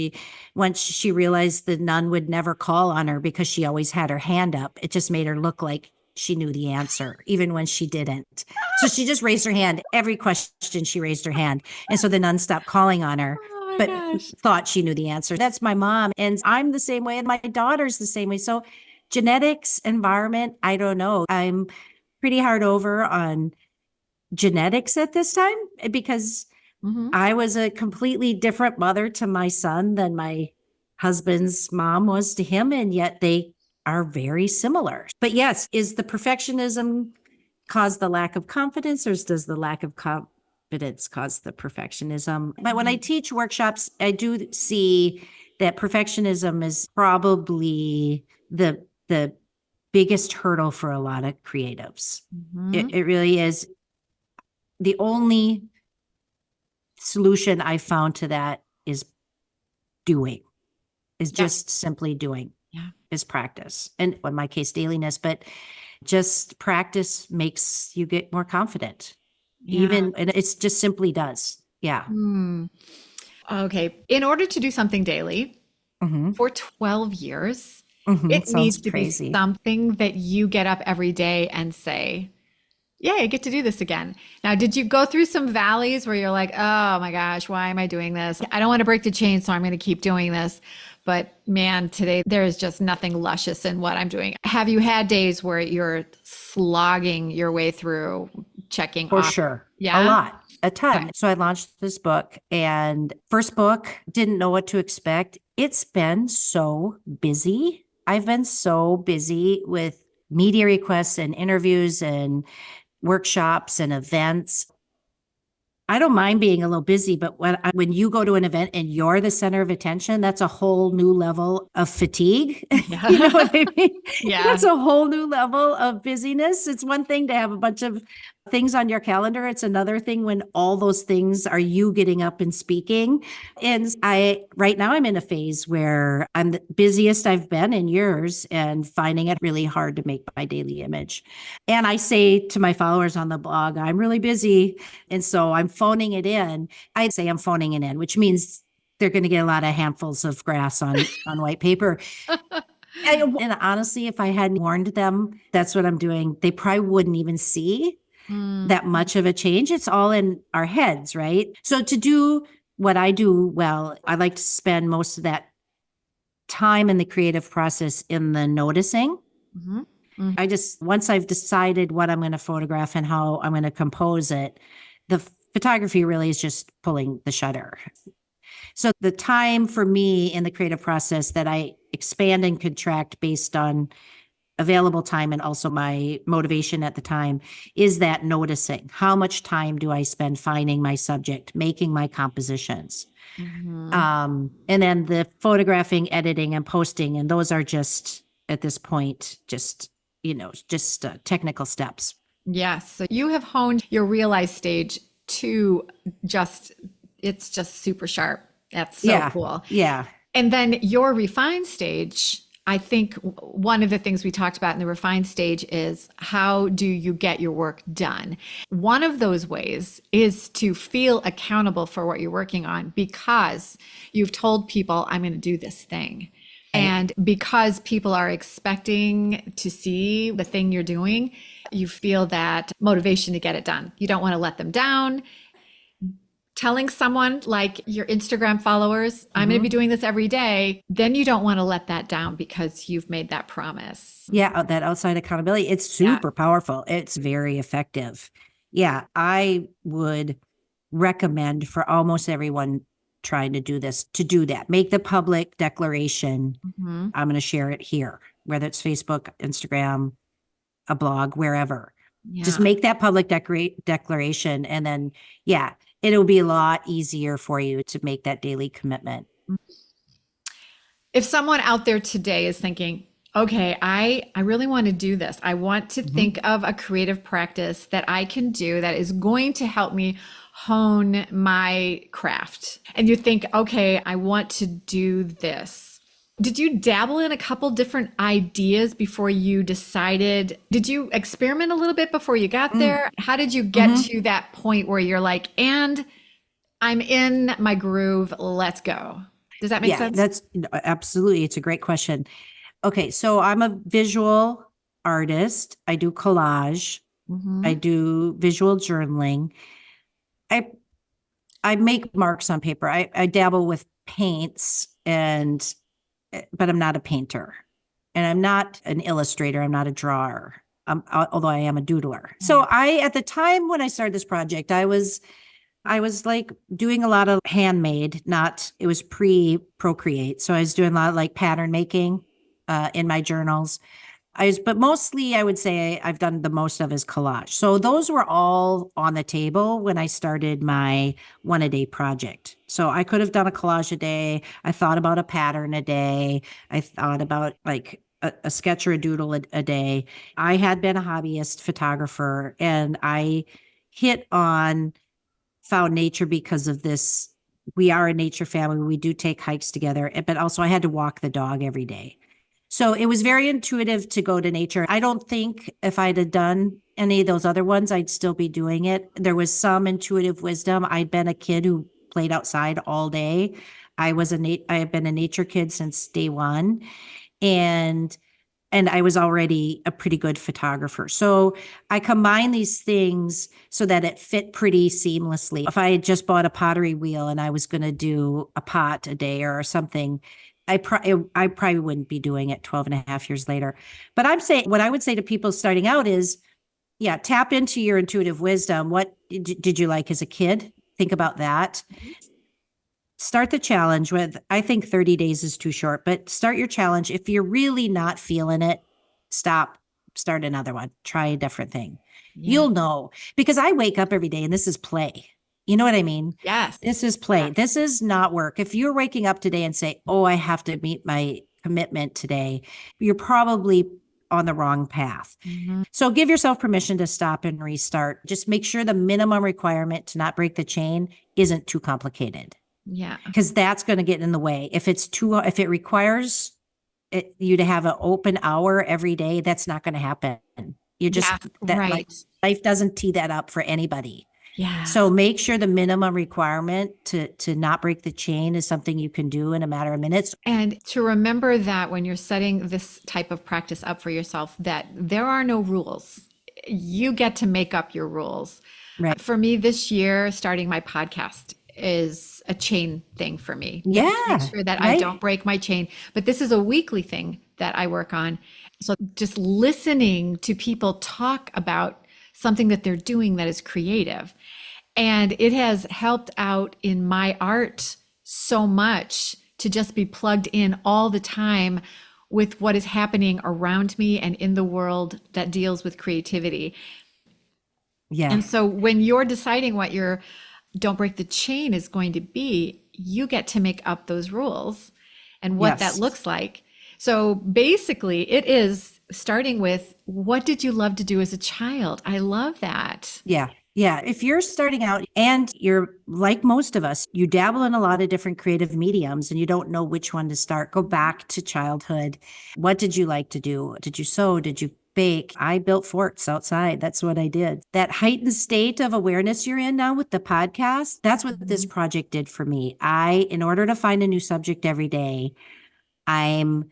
Speaker 1: once she realized the nun would never call on her because she always had her hand up, it just made her look like she knew the answer, even when she didn't. So she just raised her hand. Every question, she raised her hand. And so the nun stopped calling on her,
Speaker 2: Oh my
Speaker 1: but
Speaker 2: gosh.
Speaker 1: thought she knew the answer. That's my mom. And I'm the same way. And my daughter's the same way. So genetics, environment, I don't know. I'm pretty hard over on genetics at this time because
Speaker 2: Hmm.
Speaker 1: I was a completely different mother to my son than my husband's mom was to him. And yet they are very similar. But yes, is the perfectionism cause the lack of confidence, or does the lack of confidence cause the perfectionism? But when I teach workshops, I do see that perfectionism is probably the biggest hurdle for a lot of creatives.
Speaker 2: Hmm.
Speaker 1: It really is. The only solution I found to that is doing, is
Speaker 2: Yeah.
Speaker 1: just simply doing,
Speaker 2: Yeah.
Speaker 1: is practice. And in my case, dailiness, but just practice makes you get more confident.
Speaker 2: Yeah.
Speaker 1: Even, and it's just simply does. Yeah.
Speaker 2: Hmm. Okay. In order to do something daily
Speaker 1: Hmm.
Speaker 2: for 12 years,
Speaker 1: Hmm.
Speaker 2: it
Speaker 1: Sounds
Speaker 2: needs to be
Speaker 1: crazy.
Speaker 2: something that you get up every day and say, yeah, I get to do this again. Now, did you go through some valleys where you're like, oh my gosh, why am I doing this? I don't want to break the chain, so I'm going to keep doing this. But man, today there is just nothing luscious in what I'm doing. Have you had days where you're slogging your way through checking
Speaker 1: For
Speaker 2: off?
Speaker 1: sure. A
Speaker 2: Yeah.
Speaker 1: lot, a
Speaker 2: Okay.
Speaker 1: ton. So I launched this book, and first book, didn't know what to expect. It's been so busy. I've been so busy with media requests and interviews and workshops and events. I don't mind being a little busy, but when you go to an event and you're the center of attention, that's a whole new level of fatigue. You know
Speaker 2: Yeah.
Speaker 1: what I mean?
Speaker 2: Yeah.
Speaker 1: That's a whole new level of busyness. It's one thing to have a bunch of things on your calendar. It's another thing when all those things are you getting up and speaking. And right now I'm in a phase where I'm the busiest I've been in years and finding it really hard to make my daily image. And I say to my followers on the blog, I'm really busy. And so I'm phoning it in. I'd say I'm phoning it in, which means they're going to get a lot of handfuls of grass on white paper. And honestly, if I hadn't warned them, that's what I'm doing, they probably wouldn't even see
Speaker 2: Mm,
Speaker 1: that much of a change. It's all in our heads, right? So to do what I do well, I like to spend most of that time in the creative process in the noticing.
Speaker 2: mhm, mhm.
Speaker 1: I just, once I've decided what I'm going to photograph and how I'm going to compose it, the photography really is just pulling the shutter. So the time for me in the creative process that I expand and contract based on available time and also my motivation at the time is that noticing. How much time do I spend finding my subject, making my compositions?
Speaker 2: Mhm.
Speaker 1: And then the photographing, editing, and posting, and those are just at this point just technical steps.
Speaker 2: Yes. So you have honed your realize stage to just, it's just super sharp. That's so
Speaker 1: Yeah,
Speaker 2: cool.
Speaker 1: yeah.
Speaker 2: And then your refined stage, I think one of the things we talked about in the refined stage is how do you get your work done? One of those ways is to feel accountable for what you're working on because you've told people, I'm going to do this thing.
Speaker 1: Right.
Speaker 2: And because people are expecting to see the thing you're doing, you feel that motivation to get it done. You don't want to let them down. Telling someone like your Instagram followers, I'm going to be
Speaker 1: Mm-hmm.
Speaker 2: doing this every day, then you don't want to let that down because you've made that promise.
Speaker 1: Yeah, that outside accountability, it's
Speaker 2: Yeah.
Speaker 1: super powerful. It's very effective. Yeah, I would recommend for almost everyone trying to do this to do that. Make the public declaration.
Speaker 2: Hmm.
Speaker 1: I'm going to share it here, whether it's Facebook, Instagram, a blog, wherever. Just
Speaker 2: Yeah.
Speaker 1: make that public declaration. And then, yeah, it'll be a lot easier for you to make that daily commitment.
Speaker 2: If someone out there today is thinking, okay, I really want to do this. I want to
Speaker 1: Mhm.
Speaker 2: think of a creative practice that I can do that is going to help me hone my craft. And you think, okay, I want to do this. Did you dabble in a couple different ideas before you decided? Did you experiment a little bit before you got
Speaker 1: Mm.
Speaker 2: there? How did you get
Speaker 1: Mhm.
Speaker 2: to that point where you're like, and I'm in my groove, let's go? Does that make
Speaker 1: Yeah,
Speaker 2: sense?
Speaker 1: that's absolutely. It's a great question. Okay, so I'm a visual artist. I do collage. I
Speaker 2: Hmm.
Speaker 1: do visual journaling. I I make marks on paper. I dabble with paints and but I'm not a painter. And I'm not an illustrator. I'm not a drawer. Although I am a doodler. So I at the time when I started this project, I was like doing a lot of handmade, not it was pre Procreate. So I was doing a lot of like pattern making in my journals. But mostly I would say I've done the most of is collage. So those were all on the table when I started my one a day project. So I could have done a collage a day. I thought about a pattern a day. I thought about like a sketch or a doodle a day. I had been a hobbyist photographer and I hit on found nature because of this. We are a nature family. We do take hikes together, but also I had to walk the dog every day. So it was very intuitive to go to nature. I don't think if I'd have done any of those other ones, I'd still be doing it. There was some intuitive wisdom. I'd been a kid who played outside all day. I have been a nature kid since day one. And I was already a pretty good photographer. So I combine these things so that it fit pretty seamlessly. If I had just bought a pottery wheel and I was going to do a pot a day or something, I probably wouldn't be doing it 12 and a half years later. But I'm saying what I would say to people starting out is, yeah, tap into your intuitive wisdom. What did you like as a kid? Think about that. Start the challenge with, I think 30 days is too short, but start your challenge. If you're really not feeling it, stop, start another one, try a different thing.
Speaker 2: Yeah.
Speaker 1: You'll know because I wake up every day and this is play. You know what I mean?
Speaker 2: Yes.
Speaker 1: This is play. This is not work. If you're waking up today and say, oh, I have to meet my commitment today, you're probably on the wrong path.
Speaker 2: Mhm.
Speaker 1: So give yourself permission to stop and restart. Just make sure the minimum requirement to not break the chain isn't too complicated
Speaker 2: Yeah.
Speaker 1: because that's going to get in the way. If it requires you to have an open hour every day, that's not going to happen. You just,
Speaker 2: Yeah.
Speaker 1: that
Speaker 2: Right.
Speaker 1: life doesn't tee that up for anybody.
Speaker 2: Yeah.
Speaker 1: So make sure the minimum requirement to not break the chain is something you can do in a matter of minutes.
Speaker 2: And to remember that when you're setting this type of practice up for yourself, that there are no rules. You get to make up your rules.
Speaker 1: Right.
Speaker 2: For me, this year, starting my podcast is a chain thing for me. You have to make
Speaker 1: Yeah.
Speaker 2: sure that I
Speaker 1: Right.
Speaker 2: don't break my chain. But this is a weekly thing that I work on. So just listening to people talk about something that they're doing that is creative. And it has helped out in my art so much to just be plugged in all the time with what is happening around me and in the world that deals with creativity.
Speaker 1: Yeah.
Speaker 2: And so when you're deciding what your don't break the chain is going to be, you get to make up those rules and what that
Speaker 1: Yes.
Speaker 2: looks like. So basically, it is starting with what did you love to do as a child? I love that.
Speaker 1: Yeah. Yeah. If you're starting out and you're like most of us, you dabble in a lot of different creative mediums and you don't know which one to start, go back to childhood. What did you like to do? Did you sew? Did you bake? I built forts outside. That's what I did. That heightened state of awareness you're in now with the podcast, that's what this
Speaker 2: Mhm.
Speaker 1: project did for me. In order to find a new subject every day, I'm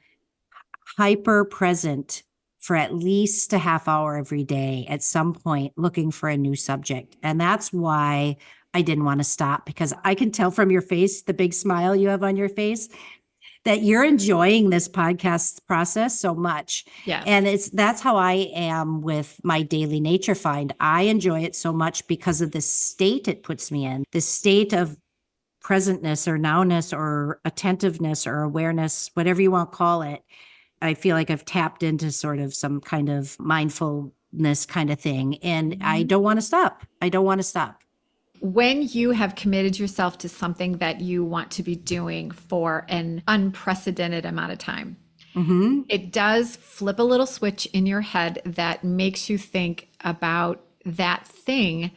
Speaker 1: hyper present for at least a half hour every day at some point looking for a new subject. And that's why I didn't want to stop because I can tell from your face, the big smile you have on your face, that you're enjoying this podcast process so much. And
Speaker 2: Yes.
Speaker 1: that's how I am with my daily nature find. I enjoy it so much because of the state it puts me in, the state of presentness or nowness or attentiveness or awareness, whatever you want to call it. I feel like I've tapped into sort of some kind of mindfulness kind of thing. And I
Speaker 2: Mhm.
Speaker 1: don't want to stop. I don't want to stop.
Speaker 2: When you have committed yourself to something that you want to be doing for an unprecedented amount of time,
Speaker 1: Mm-hmm.
Speaker 2: It does flip a little switch in your head that makes you think about that thing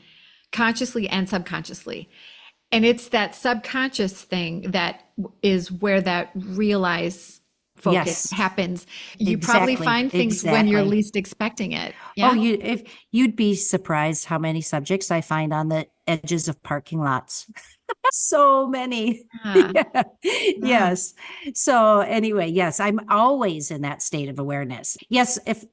Speaker 2: consciously and subconsciously. And it's that subconscious thing that is where that realize focus
Speaker 1: Yes,
Speaker 2: happens. You probably
Speaker 1: exactly.
Speaker 2: find things when you're
Speaker 1: Exactly.
Speaker 2: least expecting it.
Speaker 1: Oh,
Speaker 2: Yeah.
Speaker 1: if you'd be surprised how many subjects I find on the edges of parking lots. So many.
Speaker 2: Yeah.
Speaker 1: Yeah.
Speaker 2: Yeah.
Speaker 1: Yes. So anyway, yes, I'm always in that state of awareness. Yes, if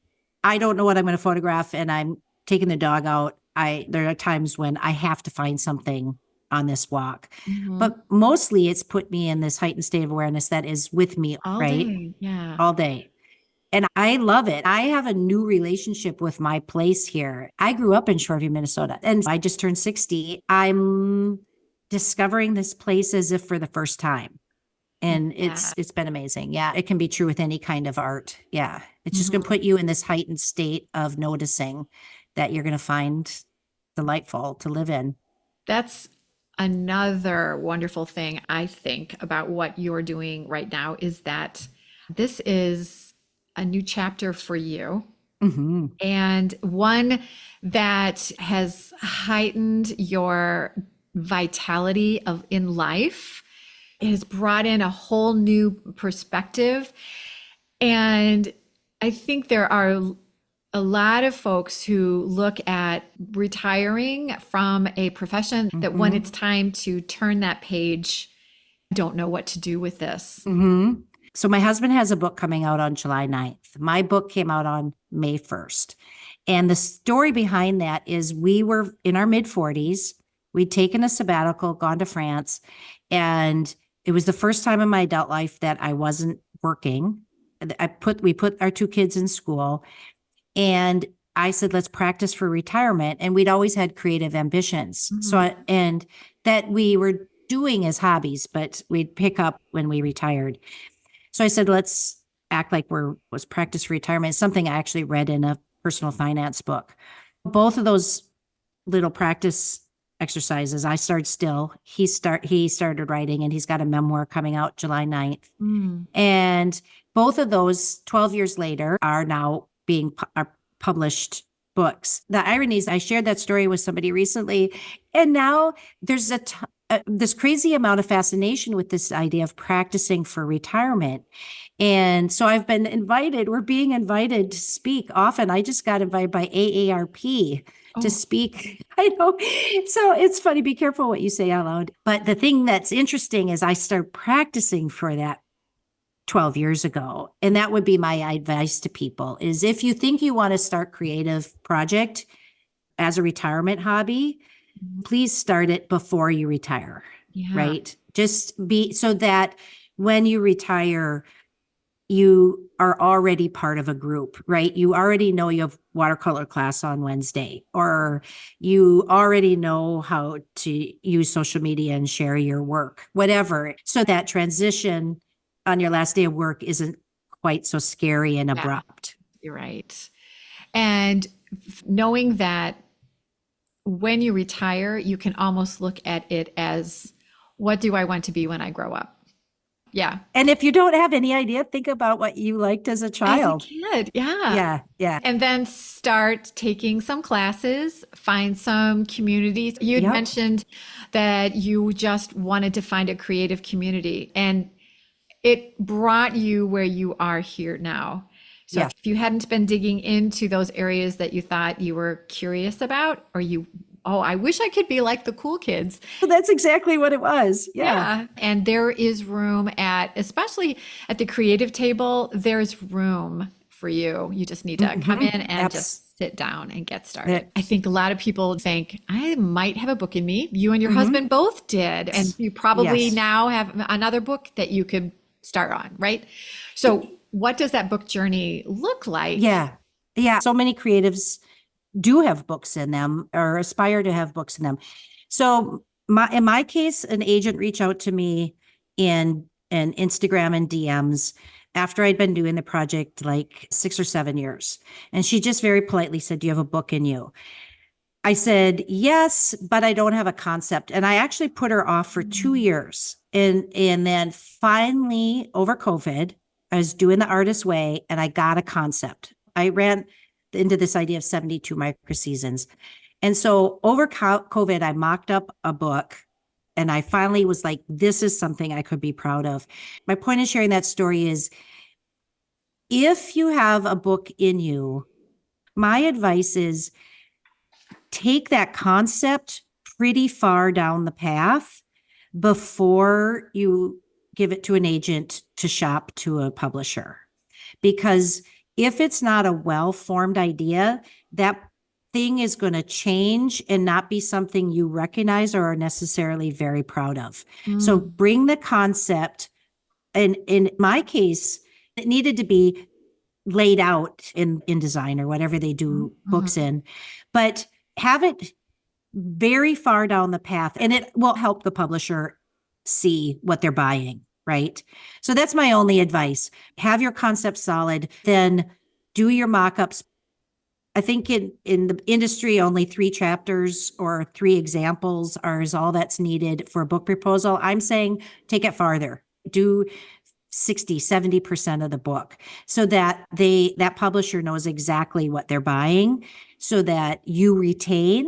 Speaker 1: I don't know what I'm going to photograph and I'm taking the dog out, I there are times when I have to find something on this walk.
Speaker 2: Mhm.
Speaker 1: But mostly it's put me in this heightened state of awareness that is with me,
Speaker 2: All
Speaker 1: right?
Speaker 2: day. Yeah.
Speaker 1: All day. And I love it. I have a new relationship with my place here. I grew up in Shoreview, Minnesota, and I just turned 60. I'm discovering this place as if for the first time. And
Speaker 2: Yeah.
Speaker 1: it's been amazing. Yeah, it can be true with any kind of art. Yeah. It's just going to
Speaker 2: Mhm.
Speaker 1: put you in this heightened state of noticing that you're going to find delightful to live in.
Speaker 2: That's another wonderful thing I think about what you're doing right now is that this is a new chapter for you
Speaker 1: Hmm.
Speaker 2: and one that has heightened your vitality of in life. It has brought in a whole new perspective. And I think there are a lot of folks who look at retiring from a profession that when
Speaker 1: Hmm.
Speaker 2: it's time to turn that page, don't know what to do with this.
Speaker 1: Hmm. So my husband has a book coming out on July 9th. My book came out on May 1st. And the story behind that is we were in our mid 40s. We'd taken a sabbatical, gone to France, and it was the first time in my adult life that I wasn't working. We put our two kids in school, and I said, let's practice for retirement. And we'd always had creative ambitions.
Speaker 2: Mhm.
Speaker 1: And that we were doing as hobbies, but we'd pick up when we retired. So I said, let's act like was practice for retirement. It's something I actually read in a personal finance book. Both of those little practice exercises, I started still. He started writing and he's got a memoir coming out July 9th.
Speaker 2: Mm.
Speaker 1: And both of those 12 years later are now being are published books. The irony is I shared that story with somebody recently, and now there's this crazy amount of fascination with this idea of practicing for retirement. And so I've been invited, we're being invited to speak often. I just got invited by AARP to
Speaker 2: Oh,
Speaker 1: speak. I know. So it's funny, be careful what you say out loud. But the thing that's interesting is I started practicing for that 12 years ago. And that would be my advice to people is if you think you want to start creative project as a retirement hobby,
Speaker 2: mhm.
Speaker 1: please start it before you retire,
Speaker 2: Yeah.
Speaker 1: right? Just be so that when you retire, you are already part of a group, right? You already know you have watercolor class on Wednesday, or you already know how to use social media and share your work, whatever. So that transition on your last day of work isn't quite so scary and
Speaker 2: Yeah,
Speaker 1: abrupt.
Speaker 2: you're right. And knowing that when you retire, you can almost look at it as what do I want to be when I grow up? Yeah.
Speaker 1: And if you don't have any idea, think about what you liked as a
Speaker 2: As a
Speaker 1: child.
Speaker 2: kid, yeah.
Speaker 1: Yeah, yeah.
Speaker 2: And then start taking some classes, find some communities. You'd
Speaker 1: Yep.
Speaker 2: mentioned that you just wanted to find a creative community, and it brought you where you are here now. So
Speaker 1: Yeah.
Speaker 2: if you hadn't been digging into those areas that you thought you were curious about, or you, oh, I wish I could be like the cool kids.
Speaker 1: That's exactly what it was. Yeah.
Speaker 2: Yeah. And there is room at, especially at the creative table, there's room for you. You just need to come
Speaker 1: Hmm.
Speaker 2: in and
Speaker 1: Abs-
Speaker 2: just sit down and get started. I think a lot of people think, I might have a book in me. You and your husband both did. And you probably
Speaker 1: Yes.
Speaker 2: now have another book that you could start on, right? So, what does that book journey look like?
Speaker 1: Yeah. Yeah. So many creatives do have books in them or aspire to have books in them. So in my case, an agent reached out to me in Instagram and DMs after I'd been doing the project like 6 or 7 years. And she just very politely said, do you have a book in you? I said, yes, but I don't have a concept. And I actually put her off for 2 years. And then finally over COVID, I was doing the artist way and I got a concept. I ran into this idea of 72 micro seasons. And so over COVID, I mocked up a book and I finally was like, this is something I could be proud of. My point in sharing that story is if you have a book in you, my advice is take that concept pretty far down the path before you give it to an agent to shop to a publisher. Because if it's not a well-formed idea, that thing is going to change and not be something you recognize or are necessarily very proud of. So
Speaker 2: Mm.
Speaker 1: bring the concept. And in my case, it needed to be laid out in InDesign or whatever they do books
Speaker 2: Mhm.
Speaker 1: in, but have it very far down the path and it will help the publisher see what they're buying, right? So that's my only advice. Have your concept solid, then do your mock-ups. I think in the industry, only 3 chapters or 3 examples is all that's needed for a book proposal. I'm saying take it farther. Do 60, 70% of the book so that that publisher knows exactly what they're buying so that you retain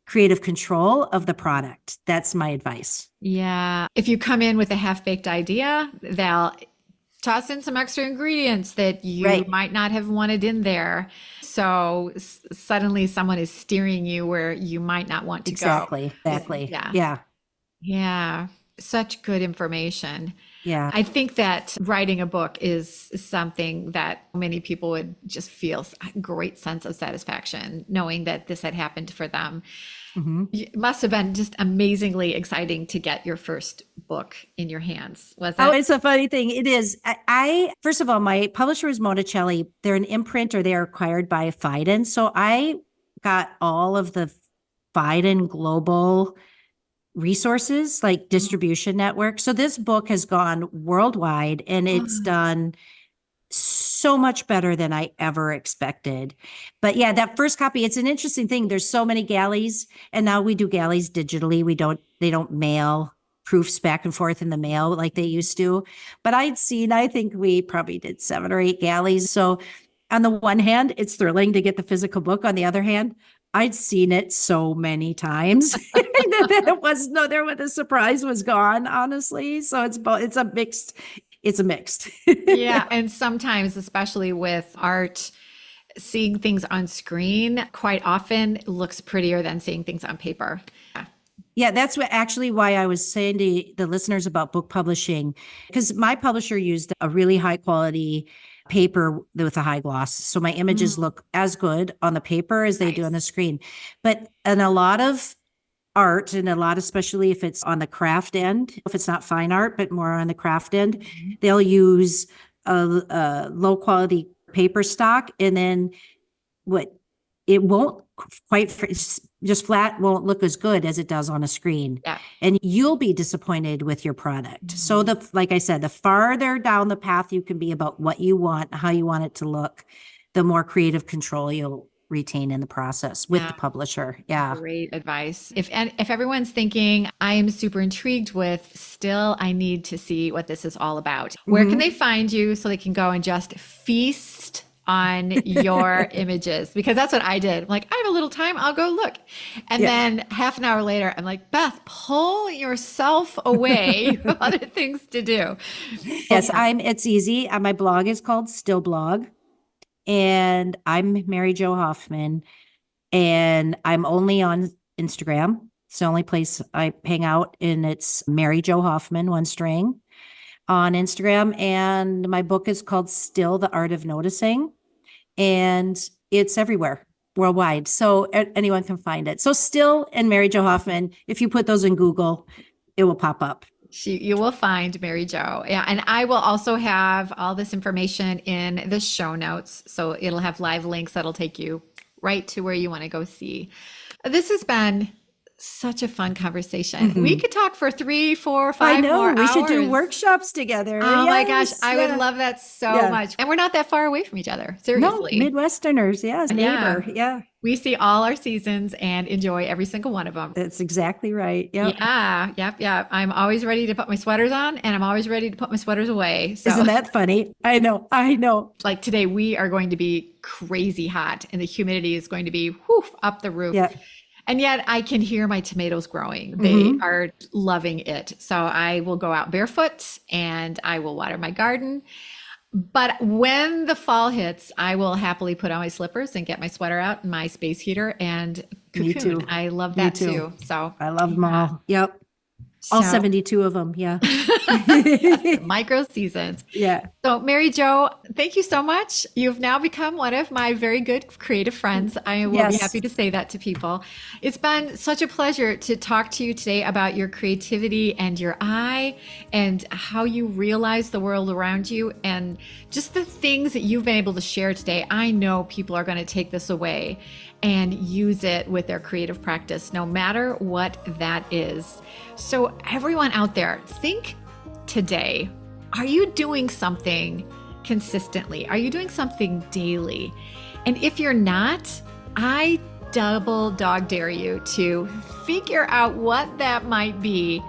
Speaker 1: creative control of the product. That's my advice.
Speaker 2: Yeah. If you come in with a half-baked idea, they'll toss in some extra ingredients that you
Speaker 1: Right.
Speaker 2: might not have wanted in there. So suddenly someone is steering you where you might not want to go.
Speaker 1: Exactly. Exactly.
Speaker 2: Yeah.
Speaker 1: Yeah.
Speaker 2: Yeah. Such good information.
Speaker 1: Yeah.
Speaker 2: I think that writing a book is something that many people would just feel a great sense of satisfaction knowing that this had happened for them.
Speaker 1: Mm-hmm.
Speaker 2: It must have been just amazingly exciting to get your first book in your hands, was
Speaker 1: Oh,
Speaker 2: it?
Speaker 1: it's a funny thing. It is. First of all, my publisher is Monticelli. They're an imprint or they're acquired by Phaidon. So I got all of the Phaidon global resources like distribution network. So this book has gone worldwide and it's done so much better than I ever expected. But yeah, that first copy, it's an interesting thing. There's so many galleys, and now we do galleys digitally. They don't mail proofs back and forth in the mail like they used to. But I think we probably did 7 or 8 galleys. So on the one hand, it's thrilling to get the physical book. On the other hand, I'd seen it so many times that it was no, there the surprise was gone, honestly. So it's a mixed, it's a mixed.
Speaker 2: Yeah, and sometimes, especially with art, seeing things on screen quite often looks prettier than seeing things on paper. Yeah.
Speaker 1: Yeah, that's why I was saying to the listeners about book publishing, because my publisher used a really high quality paper with a high gloss. So my images
Speaker 2: Mm,
Speaker 1: look as good on the paper as they do on the
Speaker 2: nice.
Speaker 1: screen. But in a lot of art and a lot, especially if it's on the craft end, if it's not fine art, but more on the craft end,
Speaker 2: Mhm.
Speaker 1: they'll use a low quality paper stock and then what it won't quite just flat won't look as good as it does on a screen
Speaker 2: Yeah.
Speaker 1: and you'll be disappointed with your product. So
Speaker 2: Mhm.
Speaker 1: like I said, the farther down the path you can be about what you want, how you want it to look, the more creative control you'll retain in the process with
Speaker 2: Yeah.
Speaker 1: the publisher. Yeah.
Speaker 2: Great advice. If everyone's thinking, I am super intrigued with, still, I need to see what this is all about. Where can they
Speaker 1: Mm-hmm.
Speaker 2: find you so they can go and just feast on your images? Because that's what I did. I'm like, I have a little time, I'll go look. And
Speaker 1: Yeah.
Speaker 2: then half an hour later, I'm like, Beth, pull yourself away. Other things to do.
Speaker 1: Yes, it's easy. My blog is called Still Blog and I'm Mary Jo Hoffman. And I'm only on Instagram. It's the only place I hang out, and it's Mary Jo Hoffman, one string on Instagram. And my book is called Still the Art of Noticing, and it's everywhere worldwide. So anyone can find it. So Still and Mary Jo Hoffman, if you put those in Google, it will pop up.
Speaker 2: You will find Mary Jo. Yeah, and I will also have all this information in the show notes. So it'll have live links that'll take you right to where you want to go see. This has been such a fun conversation.
Speaker 1: Mhm.
Speaker 2: We could talk for 3, 4,
Speaker 1: I
Speaker 2: 5
Speaker 1: know.
Speaker 2: more
Speaker 1: We should do
Speaker 2: hours.
Speaker 1: workshops together.
Speaker 2: Oh my gosh,
Speaker 1: Yes.
Speaker 2: I would
Speaker 1: Yeah.
Speaker 2: love that so
Speaker 1: Yeah.
Speaker 2: much. And we're not that far away from each other,
Speaker 1: No,
Speaker 2: seriously.
Speaker 1: Midwesterners. Yes.
Speaker 2: Yeah.
Speaker 1: Neighbor. Yeah.
Speaker 2: We see all our seasons and enjoy every single one of them.
Speaker 1: That's exactly right. Yep.
Speaker 2: Yeah, yep. I'm always ready to put my sweaters on and I'm always ready to put my sweaters away. So,
Speaker 1: Isn't that funny? I know. I know.
Speaker 2: like today, we are going to be crazy hot and the humidity is going to be whoof, up the roof.
Speaker 1: Yeah.
Speaker 2: And yet I can hear my tomatoes growing. They
Speaker 1: Mhm.
Speaker 2: are loving it. So I will go out barefoot and I will water my garden. But when the fall hits, I will happily put on my slippers and get my sweater out and my space heater and
Speaker 1: Me
Speaker 2: cocoon.
Speaker 1: too.
Speaker 2: I love
Speaker 1: Me
Speaker 2: that
Speaker 1: too.
Speaker 2: too. So
Speaker 1: I love them
Speaker 2: yeah.
Speaker 1: all. Yep. All
Speaker 2: So
Speaker 1: 72 of them. Yeah.
Speaker 2: yes, the micro seasons.
Speaker 1: Yeah.
Speaker 2: So, Mary Jo, thank you so much. You've now become one of my very good creative friends. I will be
Speaker 1: Yes.
Speaker 2: happy to say that to people. It's been such a pleasure to talk to you today about your creativity and your eye and how you realize the world around you and just the things that you've been able to share today. I know people are going to take this away and use it with their creative practice, no matter what that is. So, everyone out there, think today. Are you doing something consistently? Are you doing something daily? And if you're not, I double dog dare you to figure out what that might be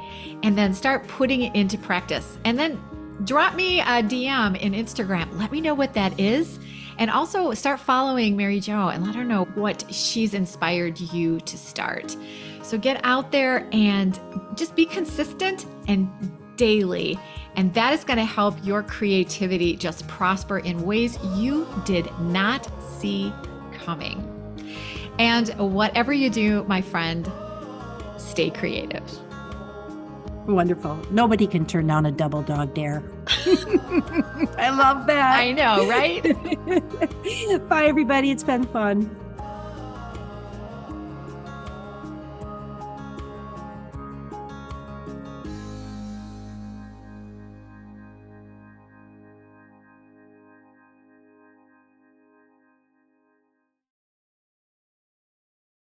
Speaker 2: and then start putting it into practice. And then drop me a DM in Instagram. Let me know what that is. And also start following Mary Jo and let her know what she's inspired you to start. So get out there and just be consistent and daily. And that is going to help your creativity just prosper in ways you did not see coming. And whatever you do, my friend, stay creative.
Speaker 1: Wonderful. Nobody can turn down a double dog dare. I love that.
Speaker 2: I know, right?
Speaker 1: Bye, everybody. It's been fun.